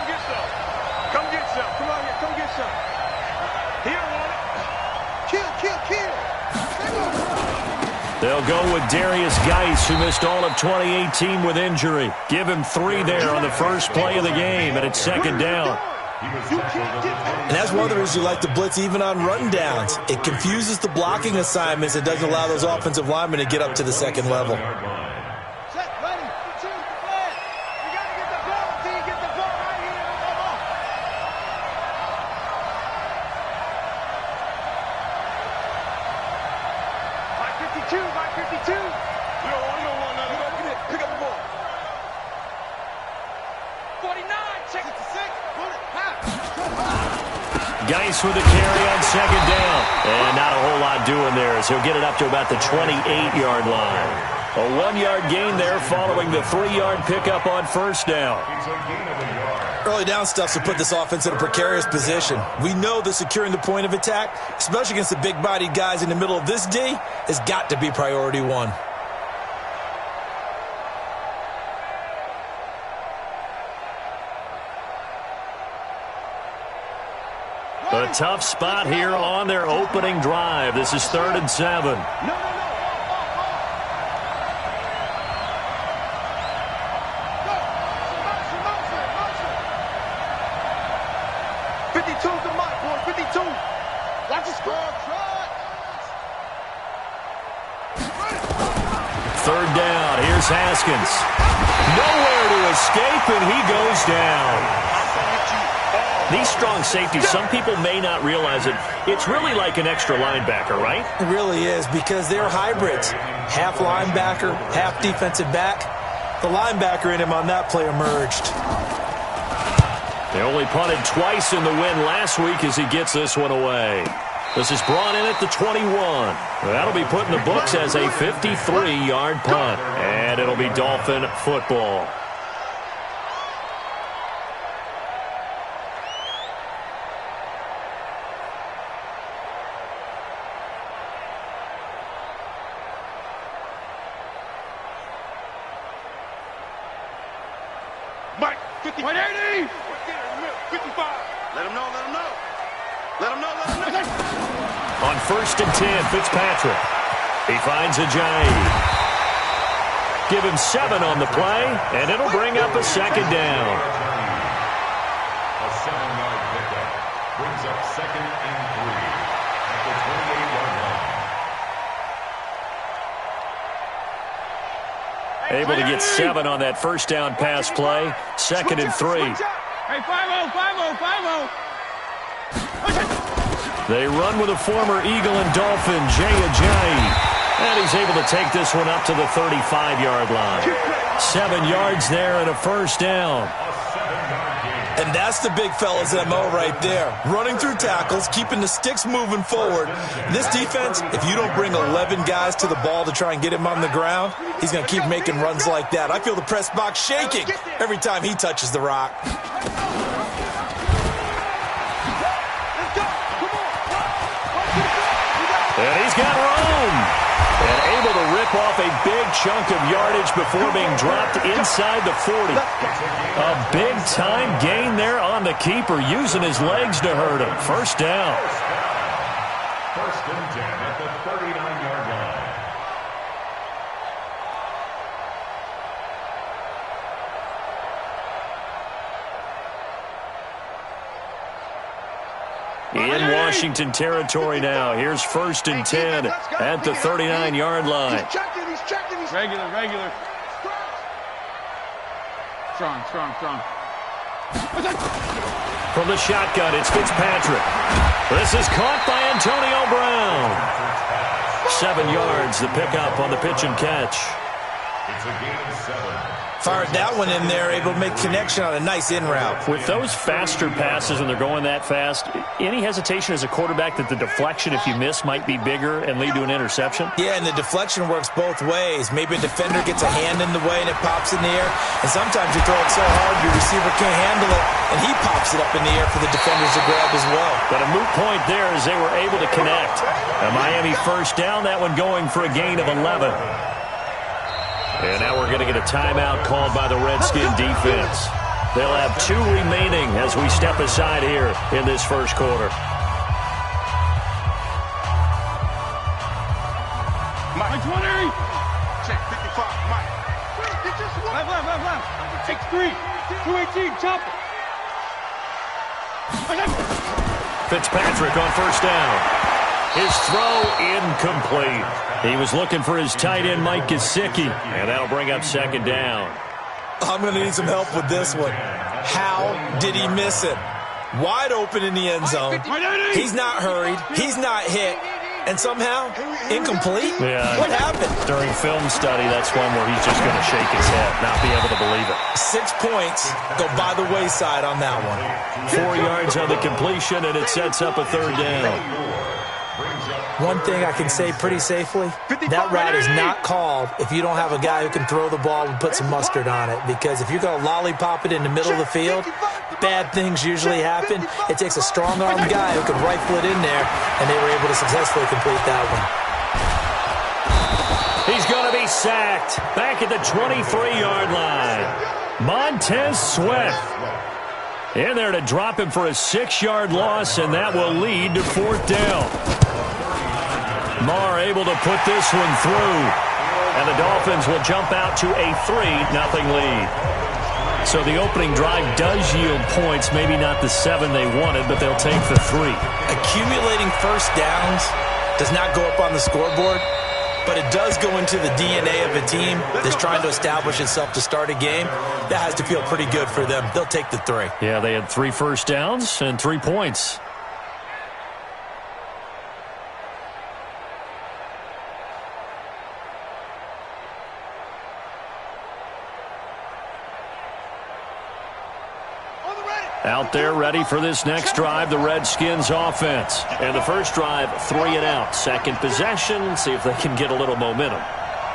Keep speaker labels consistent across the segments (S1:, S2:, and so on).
S1: get some. Come get some. Come on here. Come get some. He don't want it. Kill, kill, kill.
S2: They'll go with Darius Geis, who missed all of 2018 with injury. Give him 3 there on the first play of the game, and it's second down.
S3: And that's one of the reasons you like to blitz even on run downs. It confuses the blocking assignments. It doesn't allow those offensive linemen to get up to the second level.
S2: Geis with a carry on second down. And not a whole lot doing there as he'll get it up to about the 28-yard line. A 1-yard gain there following the 3-yard pickup on first down.
S3: Early down stuff will put this offense in a precarious position. We know that securing the point of attack, especially against the big-bodied guys in the middle of this D, has got to be priority 1.
S2: A tough spot here on their opening drive. This is 3rd and 7. Third down. Here's Haskins. Nowhere to escape, and he goes down. These strong safeties, some people may not realize it. It's really like an extra linebacker, right?
S3: It really is, because they're hybrids. Half linebacker, half defensive back. The linebacker in him on that play emerged.
S2: They only punted twice in the win last week as he gets this one away. This is brought in at the 21. That'll be put in the books as a 53-yard punt. And it'll be Dolphin football.
S1: Mike, 50, 180, 55. Let him know, let him know. Let him know, let him know.
S2: On 1st and 10, Fitzpatrick. He finds Ajayi. Give him 7 on the play, and it'll bring up a second down.
S4: A 7-yard pickup brings up 2nd and 3 at the 28-yard line.
S2: Able to get 7 on that first down pass play. 2nd and 3.
S1: Hey, 5-0, 5-0, 5-0.
S2: They run with a former Eagle and Dolphin, Jay Ajayi. And he's able to take this one up to the 35-yard line. 7 yards there and a first down.
S3: And that's the big fella's MO right there. Running through tackles, keeping the sticks moving forward. This defense, if you don't bring 11 guys to the ball to try and get him on the ground, he's going to keep making runs like that. I feel the press box shaking every time he touches the rock.
S2: And he's got room. And able to rip off a big chunk of yardage before being dropped inside the 40. A big-time gain there on the keeper, using his legs to hurt him. First down.
S4: 1st and 10 at the 39-yard line.
S2: In Washington territory now. Here's 1st and 10 at the 39-yard line.
S1: Regular, regular. Strong, strong, strong.
S2: From the shotgun, it's Fitzpatrick. This is caught by Antonio Brown. 7 yards, the pickup on the pitch and catch.
S4: It's a gain of 7.
S3: Fired that one in there, able to make connection on a nice in route.
S2: With those faster passes when they're going that fast, any hesitation as a quarterback that the deflection, if you miss, might be bigger and lead to an interception?
S3: Yeah, and the deflection works both ways. Maybe a defender gets a hand in the way and it pops in the air. And sometimes you throw it so hard your receiver can't handle it, and he pops it up in the air for the defenders to grab as well.
S2: But a moot point there as they were able to connect. A Miami first down, that one going for a gain of 11. And now we're going to get a timeout called by the Redskin defense. They'll have 2 remaining as we step aside here in this first quarter.
S1: Mike 20. Check 55, Mike. Left. Take 3. 218, chop it.
S2: Fitzpatrick on first down. His throw incomplete. He was looking for his tight end, Mike Gesicki, and that'll bring up second down.
S3: I'm going to need some help with this one. How did he miss it? Wide open in the end zone. He's not hurried. He's not hit. And somehow, incomplete?
S2: Yeah.
S3: What happened?
S2: During film study, that's one where he's just going to shake his head, not be able to believe it.
S3: 6 points go by the wayside on that one.
S2: 4 yards on the completion, and it sets up a third down.
S3: One thing I can say pretty safely, that route is not called if you don't have a guy who can throw the ball and put some mustard on it. Because if you're going to lollipop it in the middle of the field, bad things usually happen. It takes a strong-armed guy who can rifle it in there, and they were able to successfully complete that one.
S2: He's going to be sacked back at the 23-yard line. Montez Sweat in there to drop him for a 6-yard loss, and that will lead to fourth down. Marr able to put this one through, and the Dolphins will jump out to a 3-0 lead. So the opening drive does yield points, maybe not the 7 they wanted, but they'll take the 3.
S3: Accumulating first downs does not go up on the scoreboard, but it does go into the DNA of a team that's trying to establish itself to start a game. That has to feel pretty good for them. They'll take the 3.
S2: Yeah, they had 3 first downs and 3 points. Out there ready for this next drive, the Redskins offense. And the first drive, 3 and out. Second possession, see if they can get a little momentum.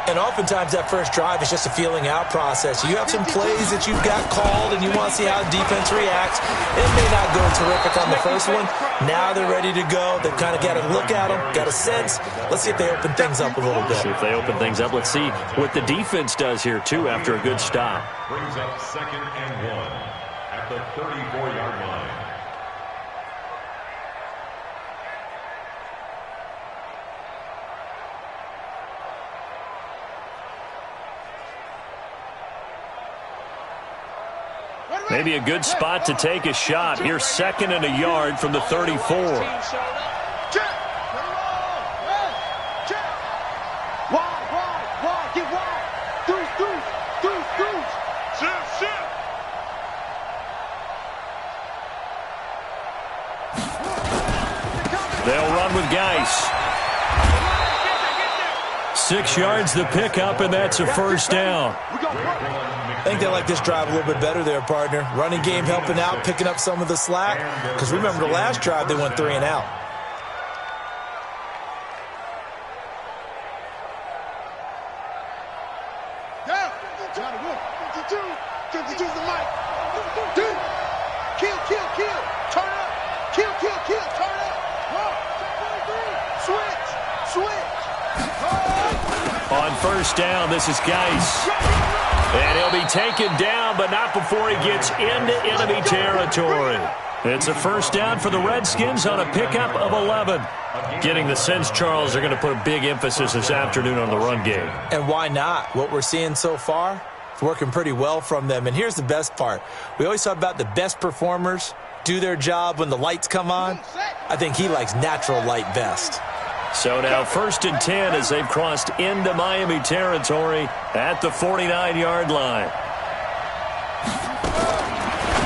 S3: And oftentimes that first drive is just a feeling out process. You have some plays that you've got called and you want to see how defense reacts. It may not go terrific on the first one. Now they're ready to go. They've kind of got to look at them, got a sense. Let's see if they open things up a little bit.
S2: See if they open things up. Let's see what the defense does here, too, after a good stop.
S4: Brings up 2nd and 1. At the 34-yard line.
S2: Maybe a good spot to take a shot. Here's 2nd and a yard from the 34. They'll run with Geis. 6 yards the pickup, and that's a first down.
S3: I think they like this drive a little bit better there, partner. Running game helping out, picking up some of the slack. Because remember, the last drive they went 3 and out.
S2: On first down, this is Geis. And he'll be taken down, but not before he gets into enemy territory. It's a first down for the Redskins on a pickup of 11. Getting the sense, Charles, they're going to put a big emphasis this afternoon on the run game.
S3: And why not? What we're seeing so far, it's working pretty well from them. And here's the best part. We always talk about the best performers do their job when the lights come on. I think he likes natural light best.
S2: So now 1st and 10 as they've crossed into Miami territory at the 49-yard line.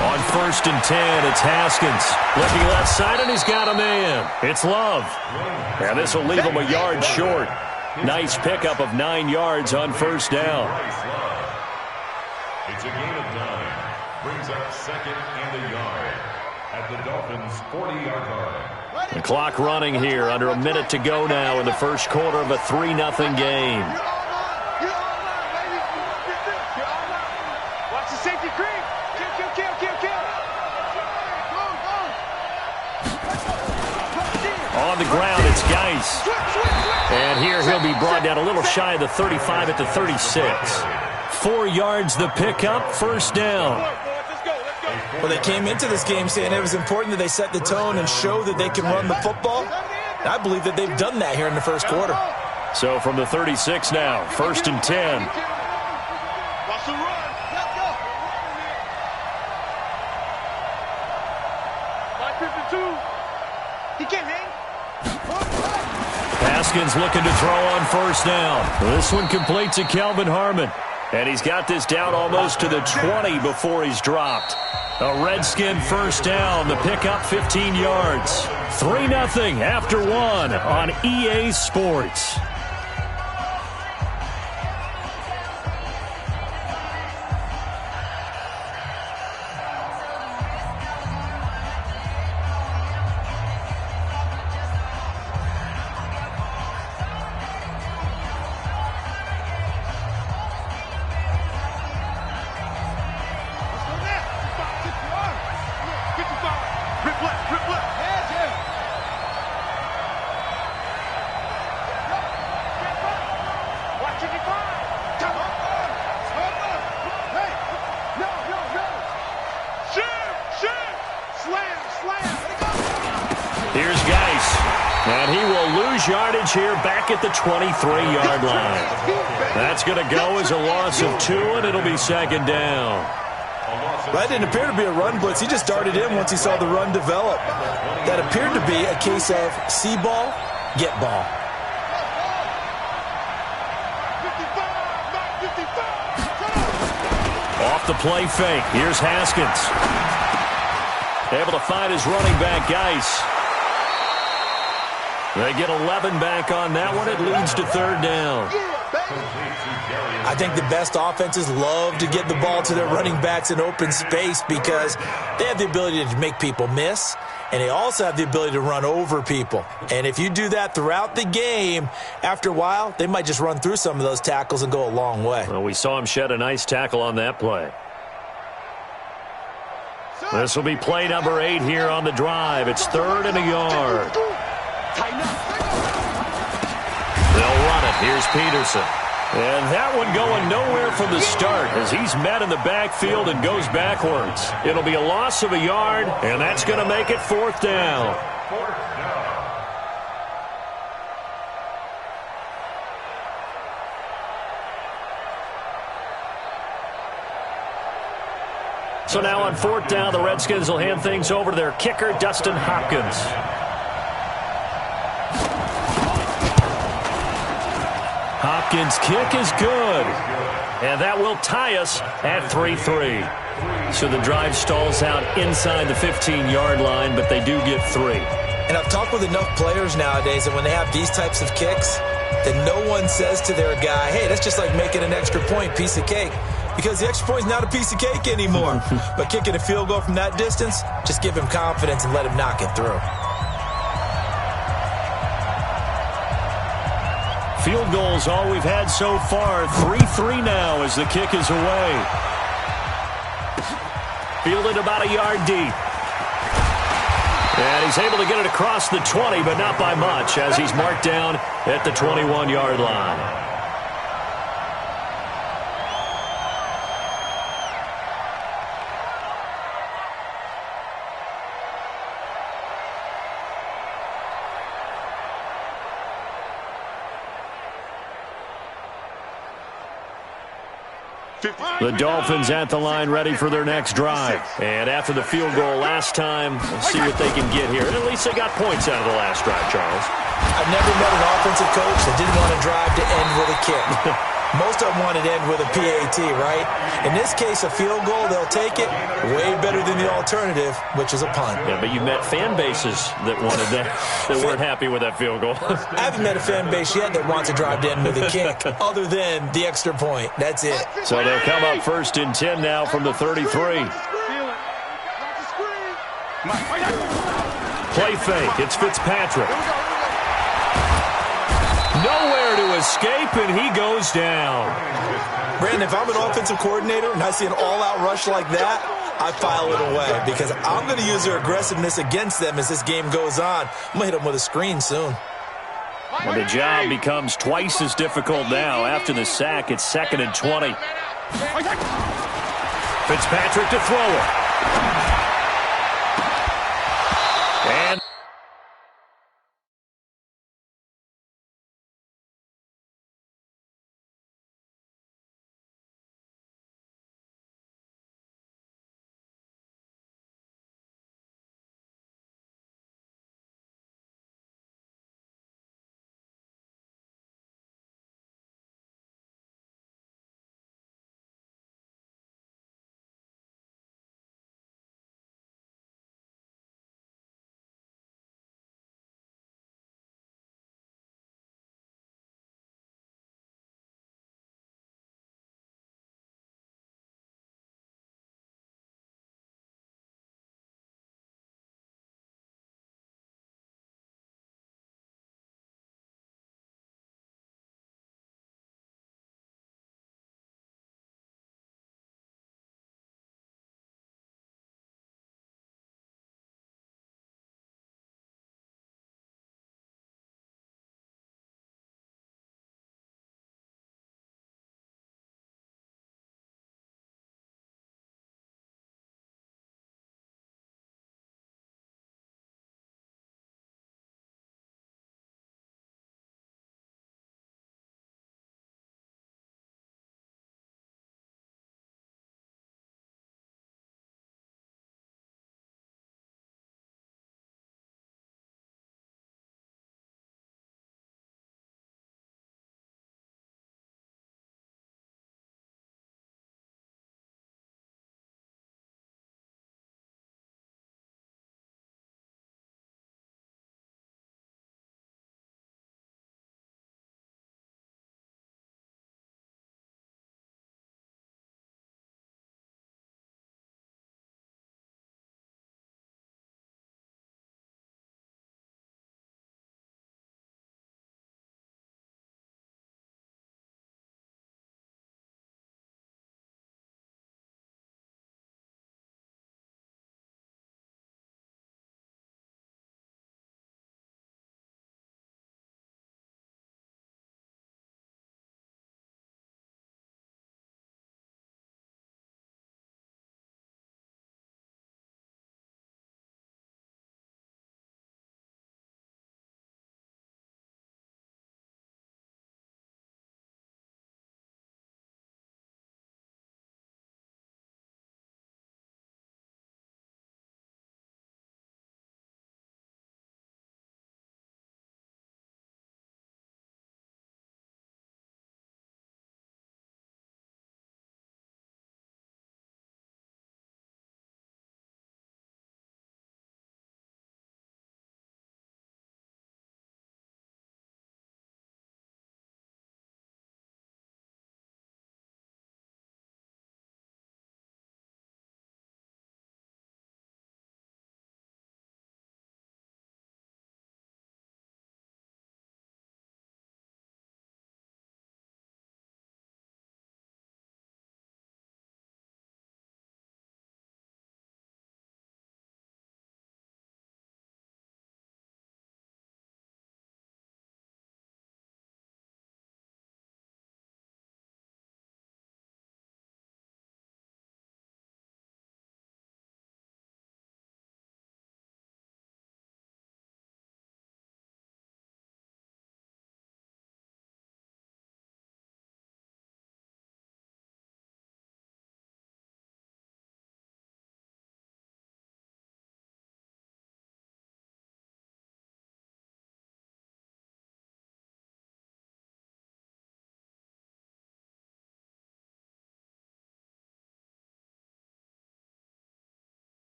S2: On 1st and 10, it's Haskins. Looking left side, and he's got a man. It's Love. And this will leave him a yard short. Nice pickup of 9 yards on first down.
S4: It's a gain of 9. Brings up 2nd and a yard at the Dolphins' 40-yard line.
S2: The clock running here, under a minute to go now in the first quarter of a 3-0 game.
S1: Watch the safety creep. Kill.
S2: On the ground, it's Geis. And here he'll be brought down a little shy of the 35 at the 36. 4 yards the pickup, first down.
S3: Well, they came into this game saying it was important that they set the tone and show that they can run the football. I believe that they've done that here in the first quarter.
S2: So from the 36 now, 1st and 10.
S1: Watch the run. Let's go. 552. He can't hang.
S2: Haskins looking to throw on 1st down. This one completes to Kelvin Harmon. And he's got this down almost to the 20 before he's dropped. A Redskin 1st down. The pickup 15 yards. 3-0 after 1 on EA Sports. Here's Geis. And he will lose yardage here back at the 23-yard line. That's going to go as a loss of 2, and it'll be 2nd down.
S3: That didn't appear to be a run blitz. He just darted in once he saw the run develop. That appeared to be a case of see ball, get ball.
S2: Off the play fake. Here's Haskins. Able to find his running back, Geis. They get 11 back on that one. It leads to 3rd down.
S3: I think the best offenses love to get the ball to their running backs in open space because they have the ability to make people miss, and they also have the ability to run over people. And if you do that throughout the game, after a while, they might just run through some of those tackles and go a long way.
S2: Well, we saw him shed a nice tackle on that play. This will be play number 8 here on the drive. It's 3rd and a yard. They'll run it. Here's Peterson. And that one going nowhere from the start as he's met in the backfield and goes backwards. It'll be a loss of a yard, and that's going to make it 4th down. So now on 4th down, the Redskins will hand things over to their kicker, Dustin Hopkins. Hopkins' kick is good. And that will tie us at 3-3. So the drive stalls out inside the 15-yard line, but they do get 3.
S3: And I've talked with enough players nowadays that when they have these types of kicks, that no one says to their guy, hey, that's just like making an extra point, piece of cake. Because the extra point is not a piece of cake anymore. But kicking a field goal from that distance, just give him confidence and let him knock it through.
S2: Field goals all we've had so far. 3-3 now as the kick is away. Fielded about a yard deep. And he's able to get it across the 20, but not by much as he's marked down at the 21-yard line. The Dolphins at the line ready for their next drive. And after the field goal last time, we'll see what they can get here. At least they got points out of the last drive, Charles.
S3: I've never met an offensive coach that didn't want to drive to end with a kick. Most of them wanted to end with a PAT, right? In this case, a field goal, they'll take it. Way better than the alternative, which is a punt.
S2: Yeah, but you met fan bases that wanted that, that weren't happy with that field goal.
S3: I haven't met a fan base yet that wants to drive to end with a kick, other than the extra point. That's it.
S2: So they'll come up 1st and 10 now from the 33. Play fake. It's Fitzpatrick. Nowhere to escape, and he goes down.
S3: Brandon, if I'm an offensive coordinator and I see an all-out rush like that, I file it away because I'm going to use their aggressiveness against them as this game goes on. I'm going to hit them with a screen soon.
S2: And the job becomes twice as difficult now. After the sack, it's 2nd and 20. Fitzpatrick to throw it. And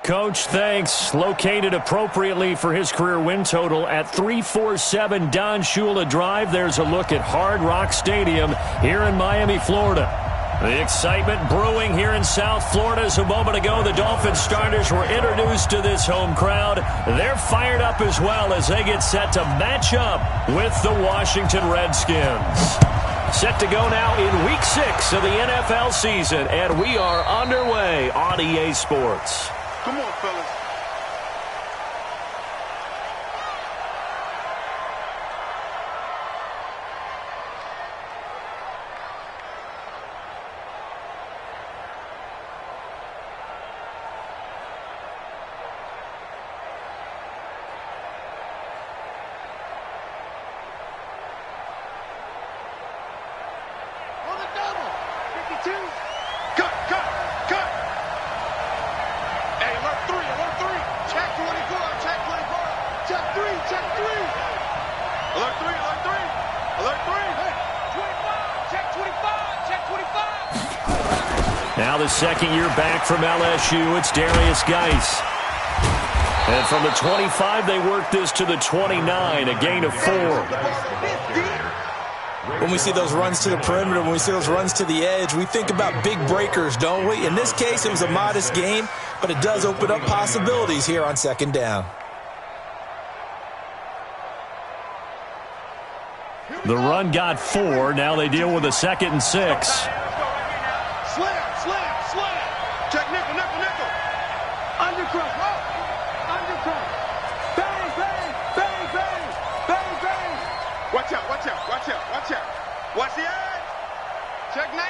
S2: Coach, thanks. Located appropriately for his career win total at 347 Don Shula Drive. There's a look at Hard Rock Stadium here in Miami, Florida. The excitement brewing here in South Florida as a moment ago the Dolphins starters were introduced to this home crowd. They're fired up as well as they get set to match up with the Washington Redskins. Set to go now in Week 6 of the NFL season, and we are underway on EA Sports.
S1: Come on, fellas. On the double. 52. Cut. Hey, alert 3. Check 24. Check 3. Alert 3. Hey, 25. Check 25.
S2: Now the second year back from LSU, it's Darius Geis. And from the 25, they work this to the 29, a gain of 4.
S3: When we see those runs to the perimeter, when we see those runs to the edge, we think about big breakers, don't we? In this case, it was a modest gain, but it does open up possibilities here on second down.
S2: The run got 4. Now they deal with a 2nd and 6.
S1: Slam. Check nickel. Undercross. Bang. Watch out. Watch the edge. Check 99.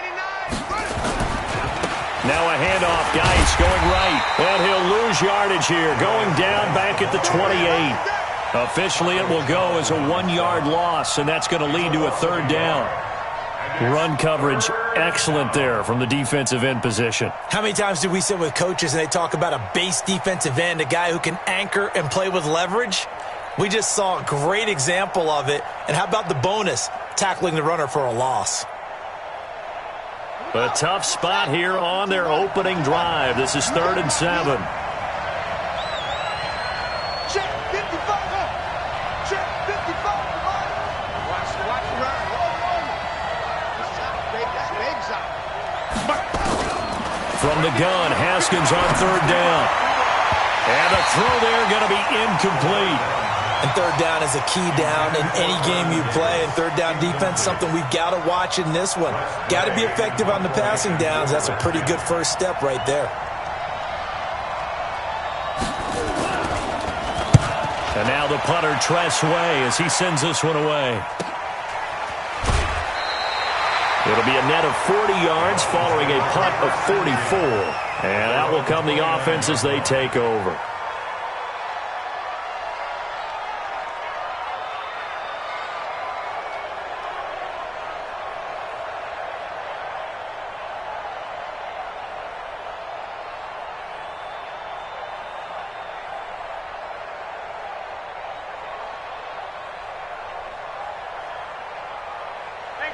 S2: Now a handoff. Geis going right. And he'll lose yardage here. Going down back at the 28. Officially, it will go as a 1-yard loss, and that's going to lead to a 3rd down. Run coverage, excellent there from the defensive end position.
S3: How many times do we sit with coaches and they talk about a base defensive end, a guy who can anchor and play with leverage? We just saw a great example of it. And how about the bonus, tackling the runner for a loss?
S2: A tough spot here on their opening drive. This is 3rd and 7.
S1: Check 55. Check 55. Watch the run.
S2: From the gun, Haskins on 3rd down. And a throw there going to be incomplete.
S3: And 3rd down is a key down in any game you play. And 3rd down defense, something we've got to watch in this one. Got to be effective on the passing downs. That's a pretty good first step right there.
S2: And now the punter, Tress Way, as he sends this one away. It'll be a net of 40 yards following a punt of 44. And that will come the offense as they take over.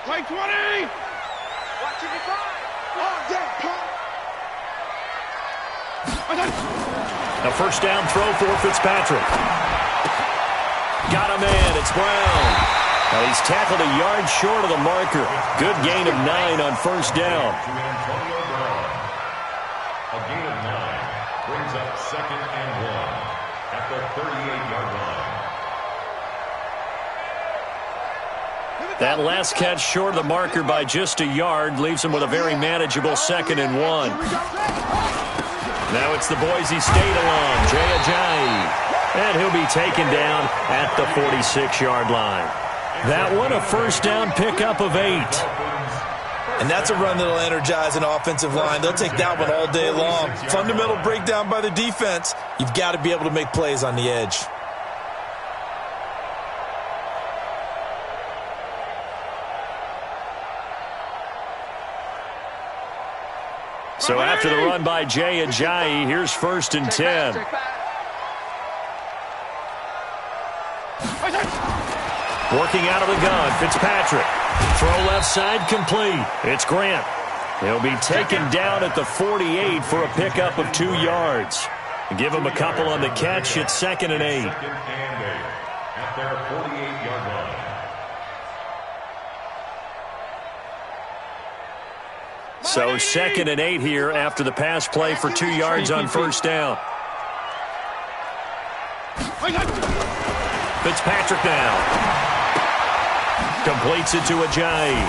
S1: Play 20. Watch it decline. Oh, yeah,
S2: A first down throw for Fitzpatrick. Got a man. It's Brown. Now he's tackled a yard short of the marker. Good gain of 9 on first down.
S4: A gain of 9 brings up 2nd and 1 at the 38-yard line.
S2: That last catch short of the marker by just a yard leaves him with a very manageable 2nd and 1. Now it's the Boise State alum, Jay Ajayi. And he'll be taken down at the 46-yard line. That one a first down pickup of 8.
S3: And that's a run that'll energize an offensive line. They'll take that one all day long. Fundamental breakdown by the defense. You've got to be able to make plays on the edge.
S2: So after the run by Jay Ajayi, here's 1st and 10. Working out of the gun, Fitzpatrick. Throw left side complete. It's Grant. He'll be taken down at the 48 for a pickup of 2 yards. Give him a couple on the catch. It's 2nd and 8.
S4: Second and 8 at their 48-yard line.
S2: So 2nd and 8 here after the pass play for 2 yards on first down. Fitzpatrick now. Completes it to Ajayi.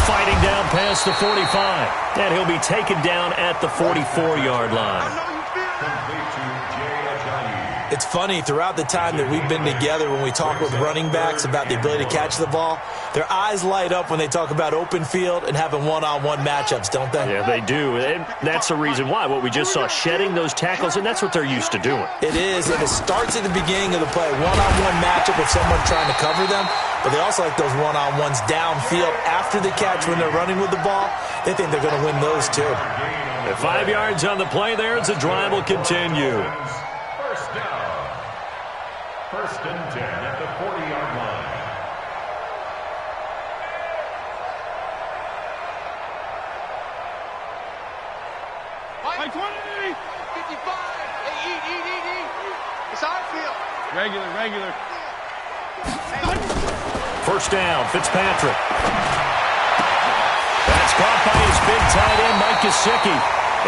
S2: Fighting down past the 45. And he'll be taken down at the 44-yard line.
S3: It's funny, throughout the time that we've been together, when we talk with running backs about the ability to catch the ball, their eyes light up when they talk about open field and having one-on-one matchups, don't they?
S2: Yeah, they do. And that's the reason why. What we just saw, shedding those tackles, and that's what they're used to doing.
S3: It is, and it starts at the beginning of the play. One-on-one matchup with someone trying to cover them, but they also like those one-on-ones downfield after the catch when they're running with the ball. They think they're going to win those, too.
S2: At 5 yards on the play there, as the drive will continue.
S4: First down. 1st and 10 at the 40-yard line.
S1: Like 20, 55. Hey, eat. It's our field. Regular.
S2: First down, Fitzpatrick. That's caught by his big tight end, Mike Gesicki.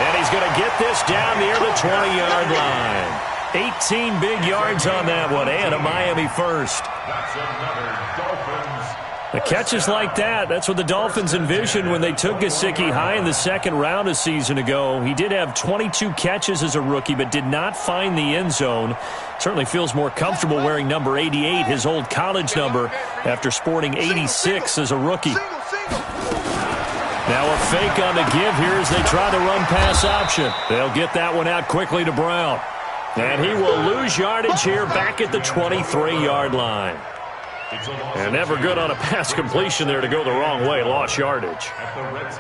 S2: And he's going to get this down near the 20-yard line. 18 big yards on that one, and a Miami first.
S4: That's another Dolphins.
S2: The catches like that, that's what the Dolphins envisioned when they took Gesicki high in the 2nd round a season ago. He did have 22 catches as a rookie, but did not find the end zone. Certainly feels more comfortable wearing number 88, his old college number, after sporting 86 as a rookie. Now a fake on the give here as they try the run pass option. They'll get that one out quickly to Brown. And he will lose yardage here back at the 23-yard line. And never good on a pass completion there to go the wrong way. Lost yardage.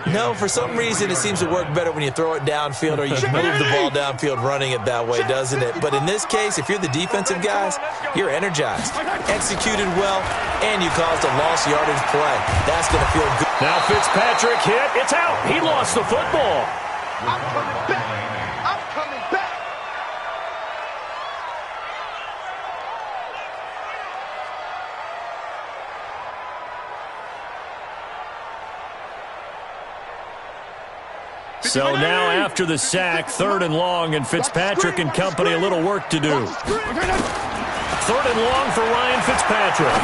S3: No, for some reason it seems to work better when you throw it downfield or you move the ball downfield running it that way, doesn't it? But in this case, if you're the defensive guys, you're energized, executed well, and you caused a lost yardage play. That's going to feel good.
S2: Now Fitzpatrick hit. It's out. He lost the football.
S1: I'm coming back.
S2: So now after the sack, 3rd and long, and Fitzpatrick and company a little work to do. 3rd and long for Ryan Fitzpatrick.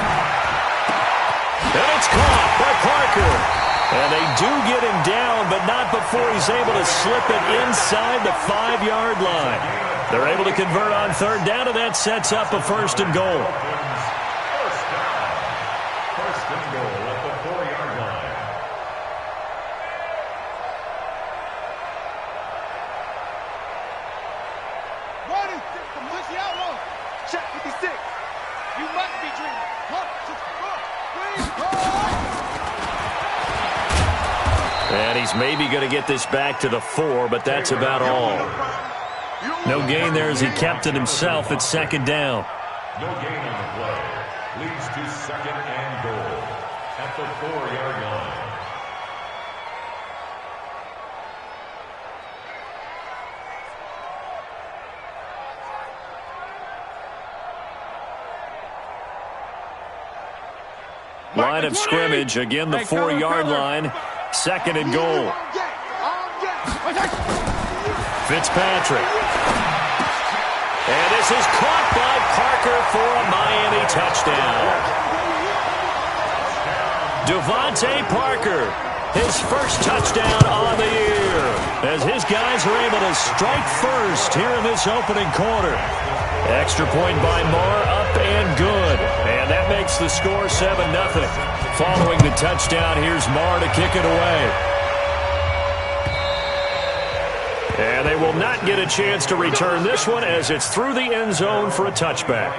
S2: And it's caught by Parker. And they do get him down, but not before he's able to slip it inside the 5-yard line. They're able to convert on 3rd down, and that sets up a 1st and goal.
S4: First and goal at the 4-yard line.
S1: Check 56. You must be dreaming.
S2: And he's maybe going to get this back to the 4, but that's about all. No gain there as he kept it himself at 2nd down.
S4: No gain on the play. Leads to 2nd and goal at the 4-yard line.
S2: Line of scrimmage, again the 4-yard line, 2nd and goal. Fitzpatrick. And this is caught by Parker for a Miami touchdown. Devontae Parker, his first touchdown on the year, as his guys are able to strike first here in this opening quarter. Extra point by Moore, up and good. And that makes the score 7-0. Following the touchdown, here's Moore to kick it away. And they will not get a chance to return this one as it's through the end zone for a touchback.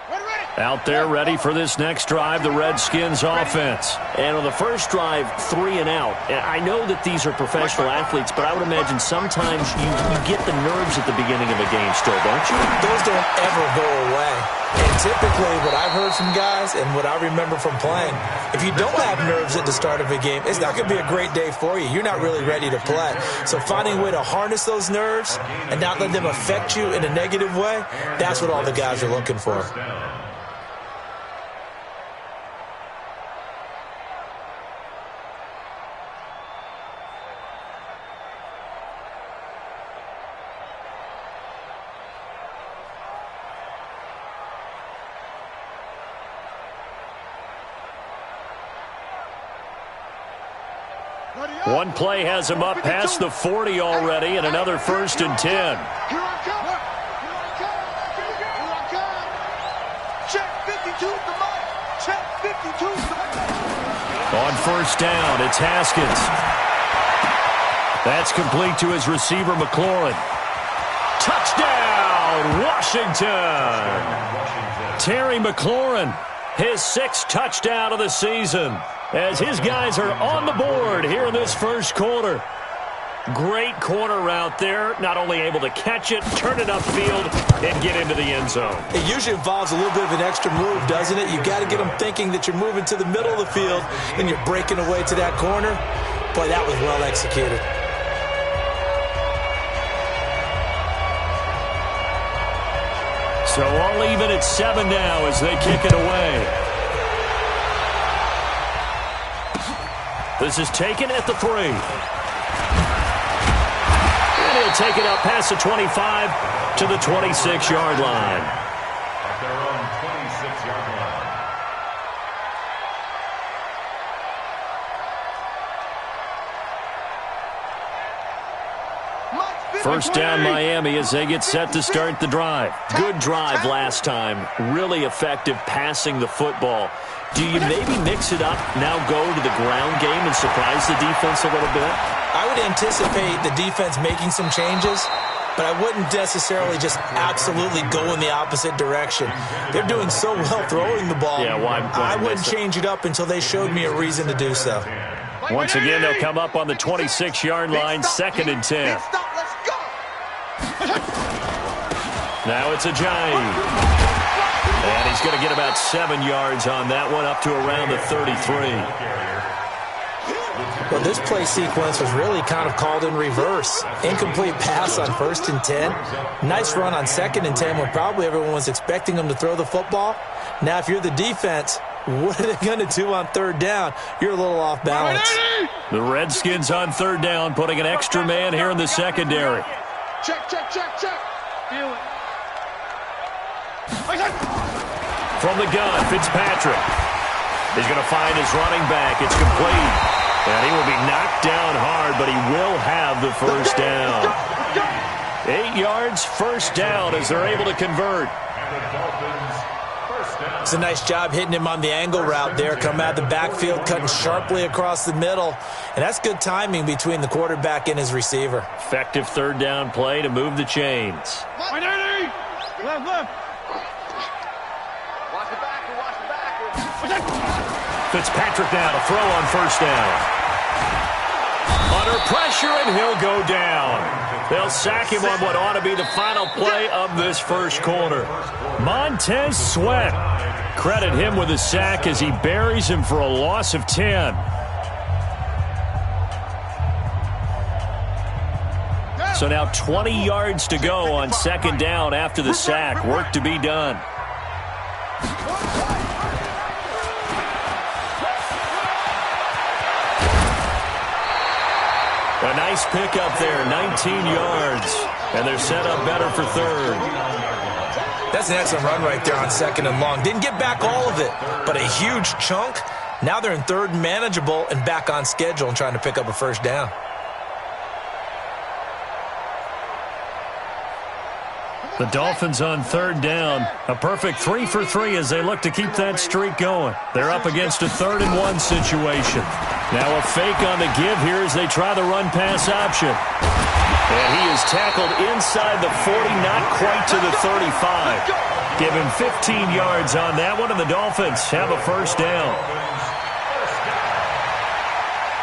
S1: Ready.
S2: Out there ready for this next drive, the Redskins offense. And on the first drive, 3 and out. And I know that these are professional athletes, but I would imagine sometimes you get the nerves at the beginning of a game still, don't you?
S3: Those don't ever go away. And typically what I've heard from guys and what I remember from playing, if you don't have nerves at the start of a game, it's not going to be a great day for you. You're not really ready to play. So finding a way to harness those nerves and not let them affect you in a negative way, that's what all the guys are looking for.
S2: One play has him up past the 40 already, and another 1st and 10.
S1: Here I come. Check 52's the mic. Check 52's the mic.
S2: On 1st down, it's Haskins. That's complete to his receiver, McLaurin. Touchdown, Washington! Terry McLaurin, his 6th touchdown of the season, as his guys are on the board here in this first quarter. Great corner route there. Not only able to catch it, turn it upfield, and get into the end zone.
S3: It usually involves a little bit of an extra move, doesn't it? You got to get them thinking that you're moving to the middle of the field and you're breaking away to that corner. Boy, that was well executed.
S2: So all even at 7 now as they kick it away. This is taken at the 3. And he'll take it up past the 25 to the 26-yard line.
S4: At their own 26-yard line.
S2: First down Miami as they get set to start the drive. Good drive last time. Really effective passing the football. Do you maybe mix it up, now go to the ground game and surprise the defense a little bit?
S3: I would anticipate the defense making some changes, but I wouldn't necessarily just absolutely go in the opposite direction. They're doing so well throwing the ball.
S2: Yeah, why
S3: I wouldn't change it up until they showed me a reason to do so.
S2: Once again, they'll come up on the 26-yard line, 2nd and 10. Now it's Ajayi. And he's going to get about 7 yards on that one, up to around the 33.
S3: Well, this play sequence was really kind of called in reverse. Incomplete pass on 1st and 10. Nice run on 2nd and 10 when probably everyone was expecting them to throw the football. Now, if you're the defense, what are they going to do on 3rd down? You're a little off balance.
S2: The Redskins on 3rd down, putting an extra man here in the secondary.
S1: Check. Feel it.
S2: From the gun, Fitzpatrick. He's going to find his running back. It's complete. And he will be knocked down hard, but he will have the first down. 8 yards, first down as they're able to convert.
S3: It's a nice job hitting him on the angle route there. Come out of the backfield, cutting sharply across the middle. And that's good timing between the quarterback and his receiver.
S2: Effective 3rd down play to move the chains.
S1: Left.
S2: Fitzpatrick now to throw on 1st down. Under pressure, and he'll go down. They'll sack him on what ought to be the final play of this first quarter. Montez Sweat. Credit him with a sack as he buries him for a loss of 10. So now 20 yards to go on 2nd down after the sack. Work to be done. A nice pickup there, 19 yards. And they're set up better for 3rd.
S3: That's an excellent run right there on 2nd and long. Didn't get back all of it, but a huge chunk. Now they're in 3rd and manageable and back on schedule and trying to pick up a first down.
S2: The Dolphins on 3rd down. A perfect 3 for 3 as they look to keep that streak going. They're up against a 3rd and 1 situation. Now a fake on the give here as they try the run-pass option. And he is tackled inside the 40, not quite to the 35. Give him 15 yards on that one, and the Dolphins have a first down.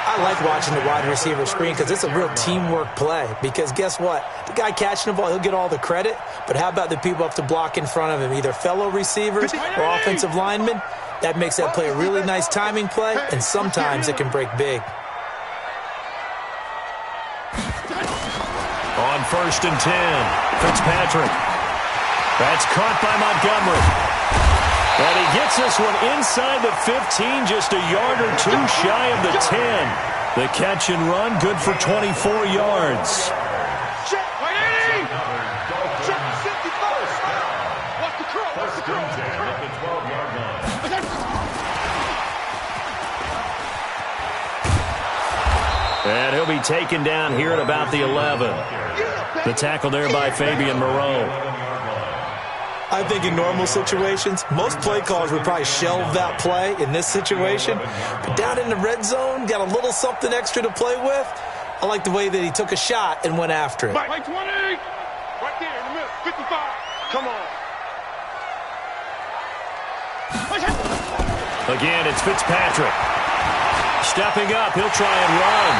S5: I like watching the wide receiver screen because it's a real teamwork play. Because guess what? The guy catching the ball, he'll get all the credit. But how about the people up to block in front of him, either fellow receivers or offensive linemen? That makes that play a really nice timing play, and sometimes it can break big.
S2: On 1st and 10, Fitzpatrick. That's caught by Montgomery. And he gets this one inside the 15, just a yard or two shy of the 10. The catch and run, good for 24 yards.
S1: Check, 180! Check, 55! Watch the curl, watch the curl.
S4: At the 12-yard line.
S2: And he'll be taken down here at about the 11. The tackle there by Fabian Moreau.
S5: I think in normal situations, most play callers would probably shelve that play in this situation. But down in the red zone, got a little something extra to play with. I like the way that he took a shot and went after it.
S1: Right 20! Right there in the middle, 55. Come on.
S2: Again, it's Fitzpatrick. Stepping up, he'll try and run.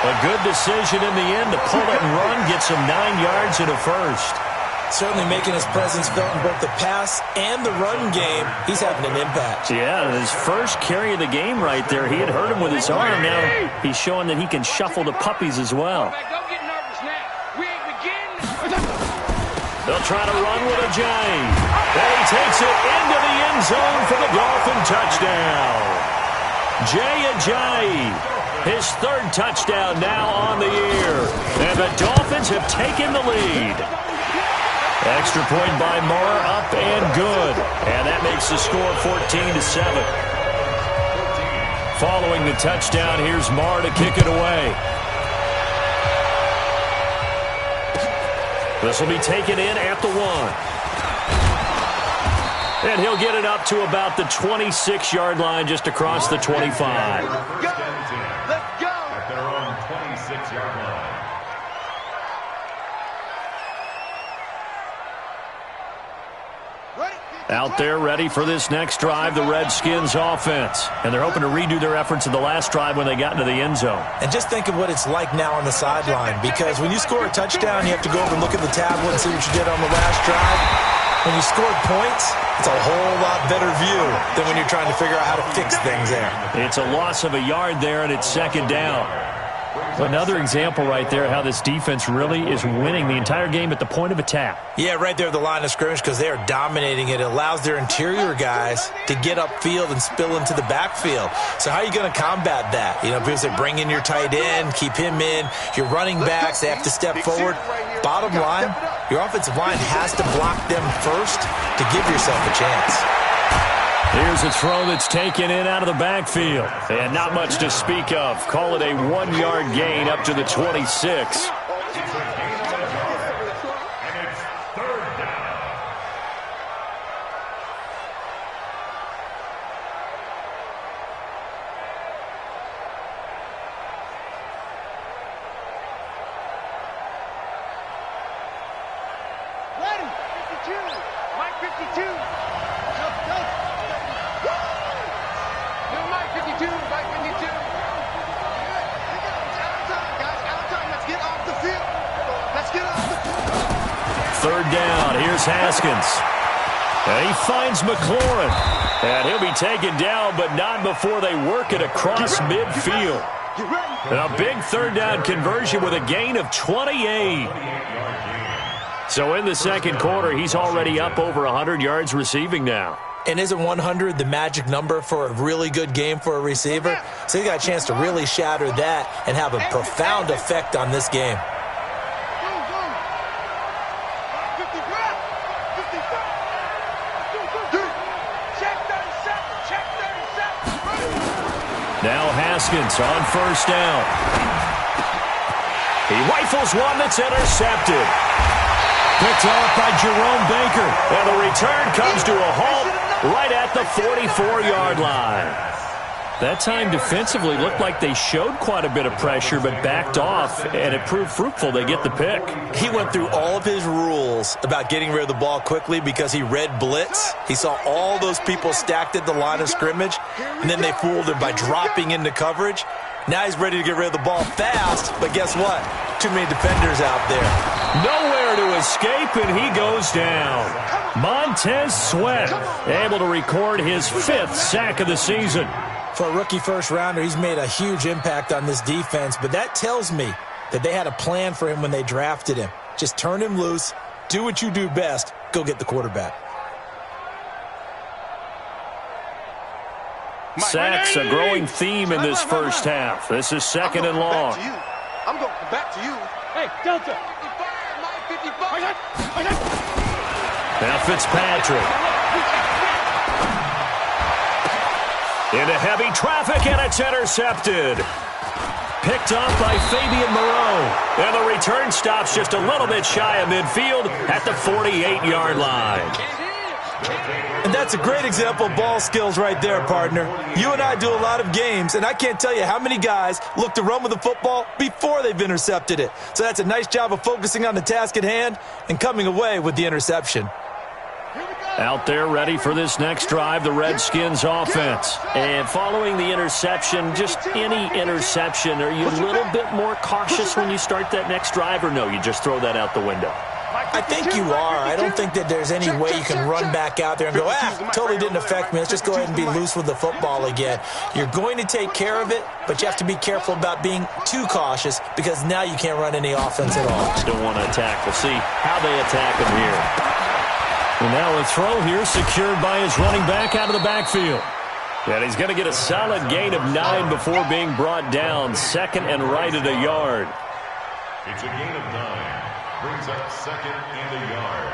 S2: A good decision in the end to pull it and run, gets him 9 yards and a first.
S5: Certainly making his presence felt in both the pass and the run game. He's having an impact.
S2: Yeah, his first carry of the game right there. He had hurt him with his arm. Now he's showing that he can shuffle the puppies as well.
S1: Don't get nervous now. We ain't beginning.
S2: They'll try to run with a J. And he takes it into the end zone for the Dolphin touchdown. Jay Ajayi, his third touchdown now on the year. And the Dolphins have taken the lead. Extra point by Moore, up and good. And that makes the score 14-7. Following the touchdown, here's Moore to kick it away. This will be taken in at the 1. And he'll get it up to about the 26-yard line, just across the 25.
S1: Let's go!
S4: At their own 26-yard line.
S2: Out there ready for this next drive, the Redskins offense. And they're hoping to redo their efforts in the last drive when they got into the end zone.
S5: And just think of what it's like now on the sideline, because when you score a touchdown, you have to go over and look at the tablet and see what you did on the last drive. When you scored points, it's a whole lot better view than when you're trying to figure out how to fix things there.
S2: It's a loss of a yard there, and it's second down. Another example right there how this defense really is winning the entire game at the point of attack.
S5: Yeah, right there at the line of scrimmage, because they are dominating it. It allows their interior guys to get upfield and spill into the backfield. So how are you going to combat that? You know, people say bring in your tight end, keep him in. Your running backs, they have to step forward. Bottom line, your offensive line has to block them first to give yourself a chance.
S2: Here's a throw that's taken in out of the backfield. And not much to speak of. Call it a 1-yard gain up to the 26.
S1: Ready, 52. Mike 52. Mike 52, Mike 52. Let's get off the field. Let's get off the field.
S2: Third down. Here's Haskins. And he finds McLaurin. And he'll be taken down, but not before they work it across midfield. A big third down conversion with a gain of 28. So in the second quarter, he's already up over 100 yards receiving now.
S5: And isn't 100 the magic number for a really good game for a receiver? So he got a chance to really shatter that and have a profound effect on this game.
S2: Now Haskins on first down. He rifles one that's intercepted. Picked off by Jerome Baker. And the return comes to a halt right at the 44-yard line. That time defensively looked like they showed quite a bit of pressure but backed off, and it proved fruitful. They get the pick.
S5: He went through all of his rules about getting rid of the ball quickly because he read blitz. He saw all those people stacked at the line of scrimmage, and then they fooled him by dropping into coverage. Now he's ready to get rid of the ball fast, but guess what? Too many defenders out there.
S2: Nowhere to escape, and he goes down. Montez Sweat able to record his 5th sack of the season.
S5: For a rookie first-rounder, he's made a huge impact on this defense, but that tells me that they had a plan for him when they drafted him. Just turn him loose, do what you do best, go get the quarterback.
S2: Sacks, a growing theme in this first half. This is 2nd and long.
S1: I'm going back to you.
S6: Hey, Delta.
S1: 55,
S2: Now Fitzpatrick. Into heavy traffic, and it's intercepted. Picked off by Fabian Moreau. And the return stops just a little bit shy of midfield at the 48-yard line.
S5: And that's a great example of ball skills right there, partner. You and I do a lot of games, and I can't tell you how many guys look to run with the football before they've intercepted it. So that's a nice job of focusing on the task at hand and coming away with the interception.
S2: Out there ready for this next drive, the Redskins offense. And following the interception, just any interception, are you a little bit more cautious when you start that next drive, or no, you just throw that out the window?
S5: I think you are. I don't think that there's any way you can run back out there and go, totally didn't affect me. Let's just go ahead and be loose with the football again. You're going to take care of it, but you have to be careful about being too cautious because now you can't run any offense at all.
S2: Don't want to attack. We'll see how they attack him here. And now a throw here secured by his running back out of the backfield. And he's going to get a solid gain of 9 before being brought down. 2nd and right at a yard.
S4: It's a gain of 9. Brings up 2nd and a yard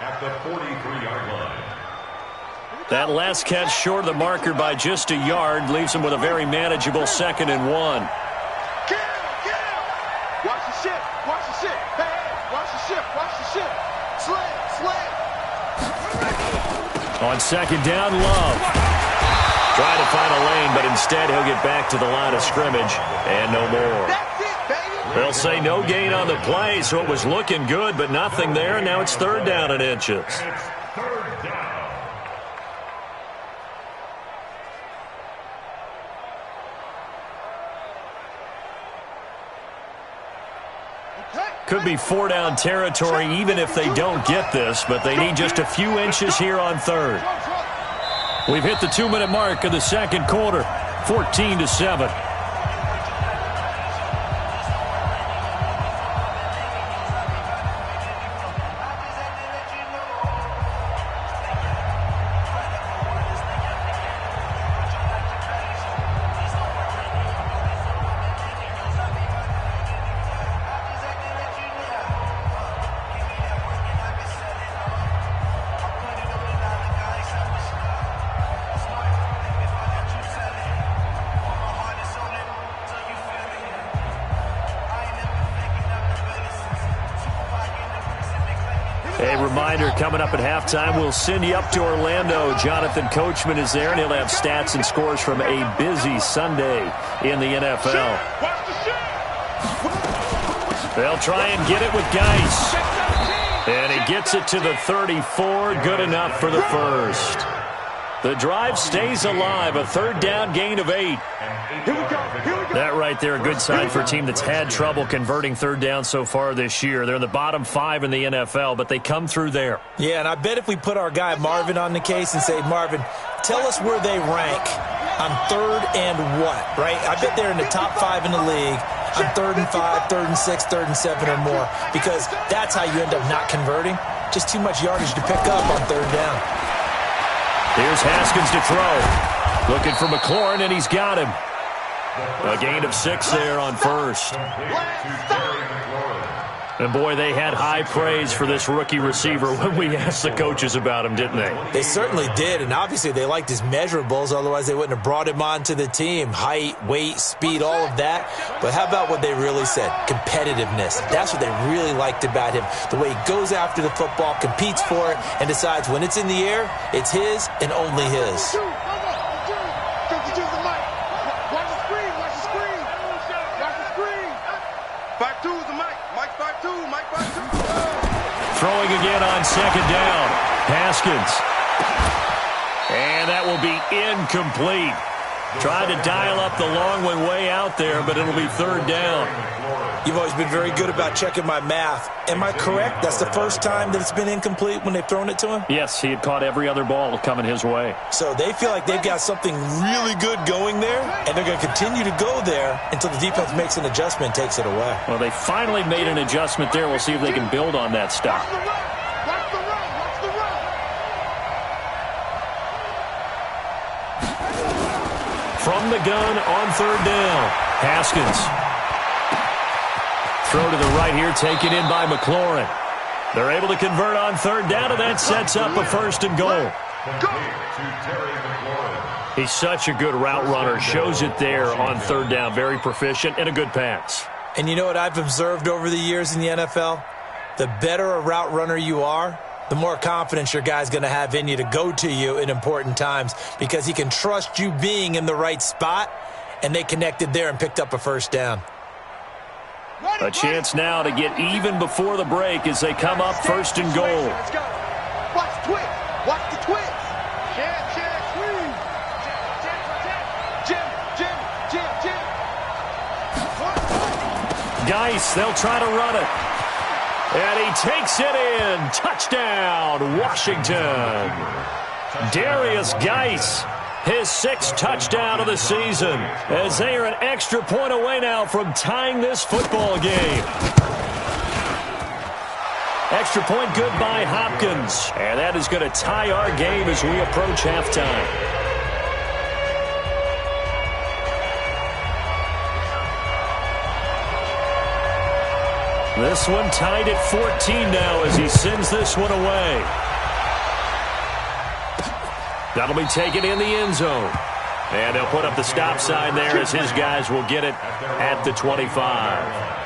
S4: at the 43-yard line.
S2: That last catch short of the marker by just a yard leaves him with a very manageable 2nd and 1.
S1: Watch the ship. Watch the ship. Hey, watch the ship. Watch the ship. Sled.
S2: On 2nd down, Love. Trying to find a lane, but instead he'll get back to the line of scrimmage and no more.
S1: That's it, baby.
S2: They'll say no gain on the play, so it was looking good, but nothing there, and now it's 3rd down and inches.
S4: It's 3rd down.
S2: Could be 4-down territory even if they don't get this, but they need just a few inches here on 3rd. We've hit the 2-minute mark of the 2nd quarter, 14-7. A reminder, coming up at halftime, we'll send you up to Orlando. Jonathan Coachman is there, and he'll have stats and scores from a busy Sunday in the NFL. They'll try and get it with Geis. And he gets it to the 34. Good enough for the first. The drive stays alive. A 3rd down gain of 8. That right there, a good sign for a team that's had trouble converting 3rd down so far this year. They're in the bottom 5 in the NFL, but they come through there.
S5: Yeah, and I bet if we put our guy Marvin on the case and say, Marvin, tell us where they rank on 3rd and what, right? I bet they're in the top 5 in the league on 3rd and 5, 3rd and 6, 3rd and 7 or more, because that's how you end up not converting. Just too much yardage to pick up on 3rd down.
S2: Here's Haskins to throw. Looking for McLaurin, and he's got him. A gain of 6 there on 1st. And, boy, they had high praise for this rookie receiver when we asked the coaches about him, didn't they?
S5: They certainly did, and obviously they liked his measurables. Otherwise, they wouldn't have brought him onto the team. Height, weight, speed, all of that. But how about what they really said? Competitiveness. That's what they really liked about him. The way he goes after the football, competes for it, and decides when it's in the air, it's his and only his.
S2: Throwing again on second down. Haskins. And that will be incomplete. Tried to dial up the long one way out there, but it'll be third down.
S5: You've always been very good about checking my math. Am I correct? That's the first time that it's been incomplete when they've thrown it to him?
S2: Yes, he had caught every other ball coming his way.
S5: So they feel like they've got something really good going there, and they're going to continue to go there until the defense makes an adjustment and takes it away.
S2: Well, they finally made an adjustment there. We'll see if they can build on that stop. From the gun on third down, Haskins. Throw to the right here, taken in by McLaurin. They're able to convert on third down, and that sets up a first and goal. He's such a good route runner. Shows it there on third down. Very proficient and a good pass.
S5: And you know what I've observed over the years in the NFL? The better a route runner you are, the more confidence your guy's going to have in you to go to you in important times because he can trust you being in the right spot, and they connected there and picked up a first down.
S2: A chance now to get even before the break as they come up first and goal.
S1: Watch the twist. Watch the twist. Jim.
S2: Geis, they'll try to run it. And he takes it in. Touchdown, Washington. Darius Geis, his sixth touchdown of the season, as they are an extra point away now from tying this football game. Extra point good by Hopkins. And that is going to tie our game as we approach halftime. This one tied at 14 now as he sends this one away. That'll be taken in the end zone. And they'll put up the stop sign there as his guys will get it at the 25.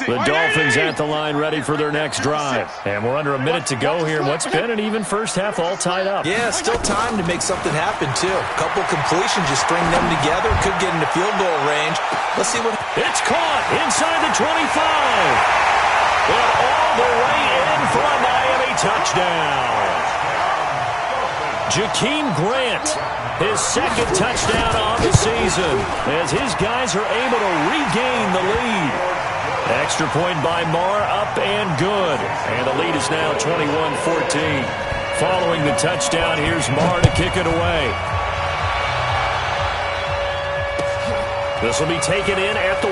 S2: The Dolphins at the line ready for their next drive. And we're under a minute to go here. What's been an even first half all tied up.
S5: Yeah, still time to make something happen, too. A couple completions, you string them together, could get into field goal range. Let's see what...
S2: It's caught inside the 25. And all the way in for a Miami touchdown. Jakeem Grant, his second touchdown of the season, as his guys are able to regain the lead. Extra point by Marr, up and good. And the lead is now 21-14. Following the touchdown, here's Marr to kick it away. This will be taken in at the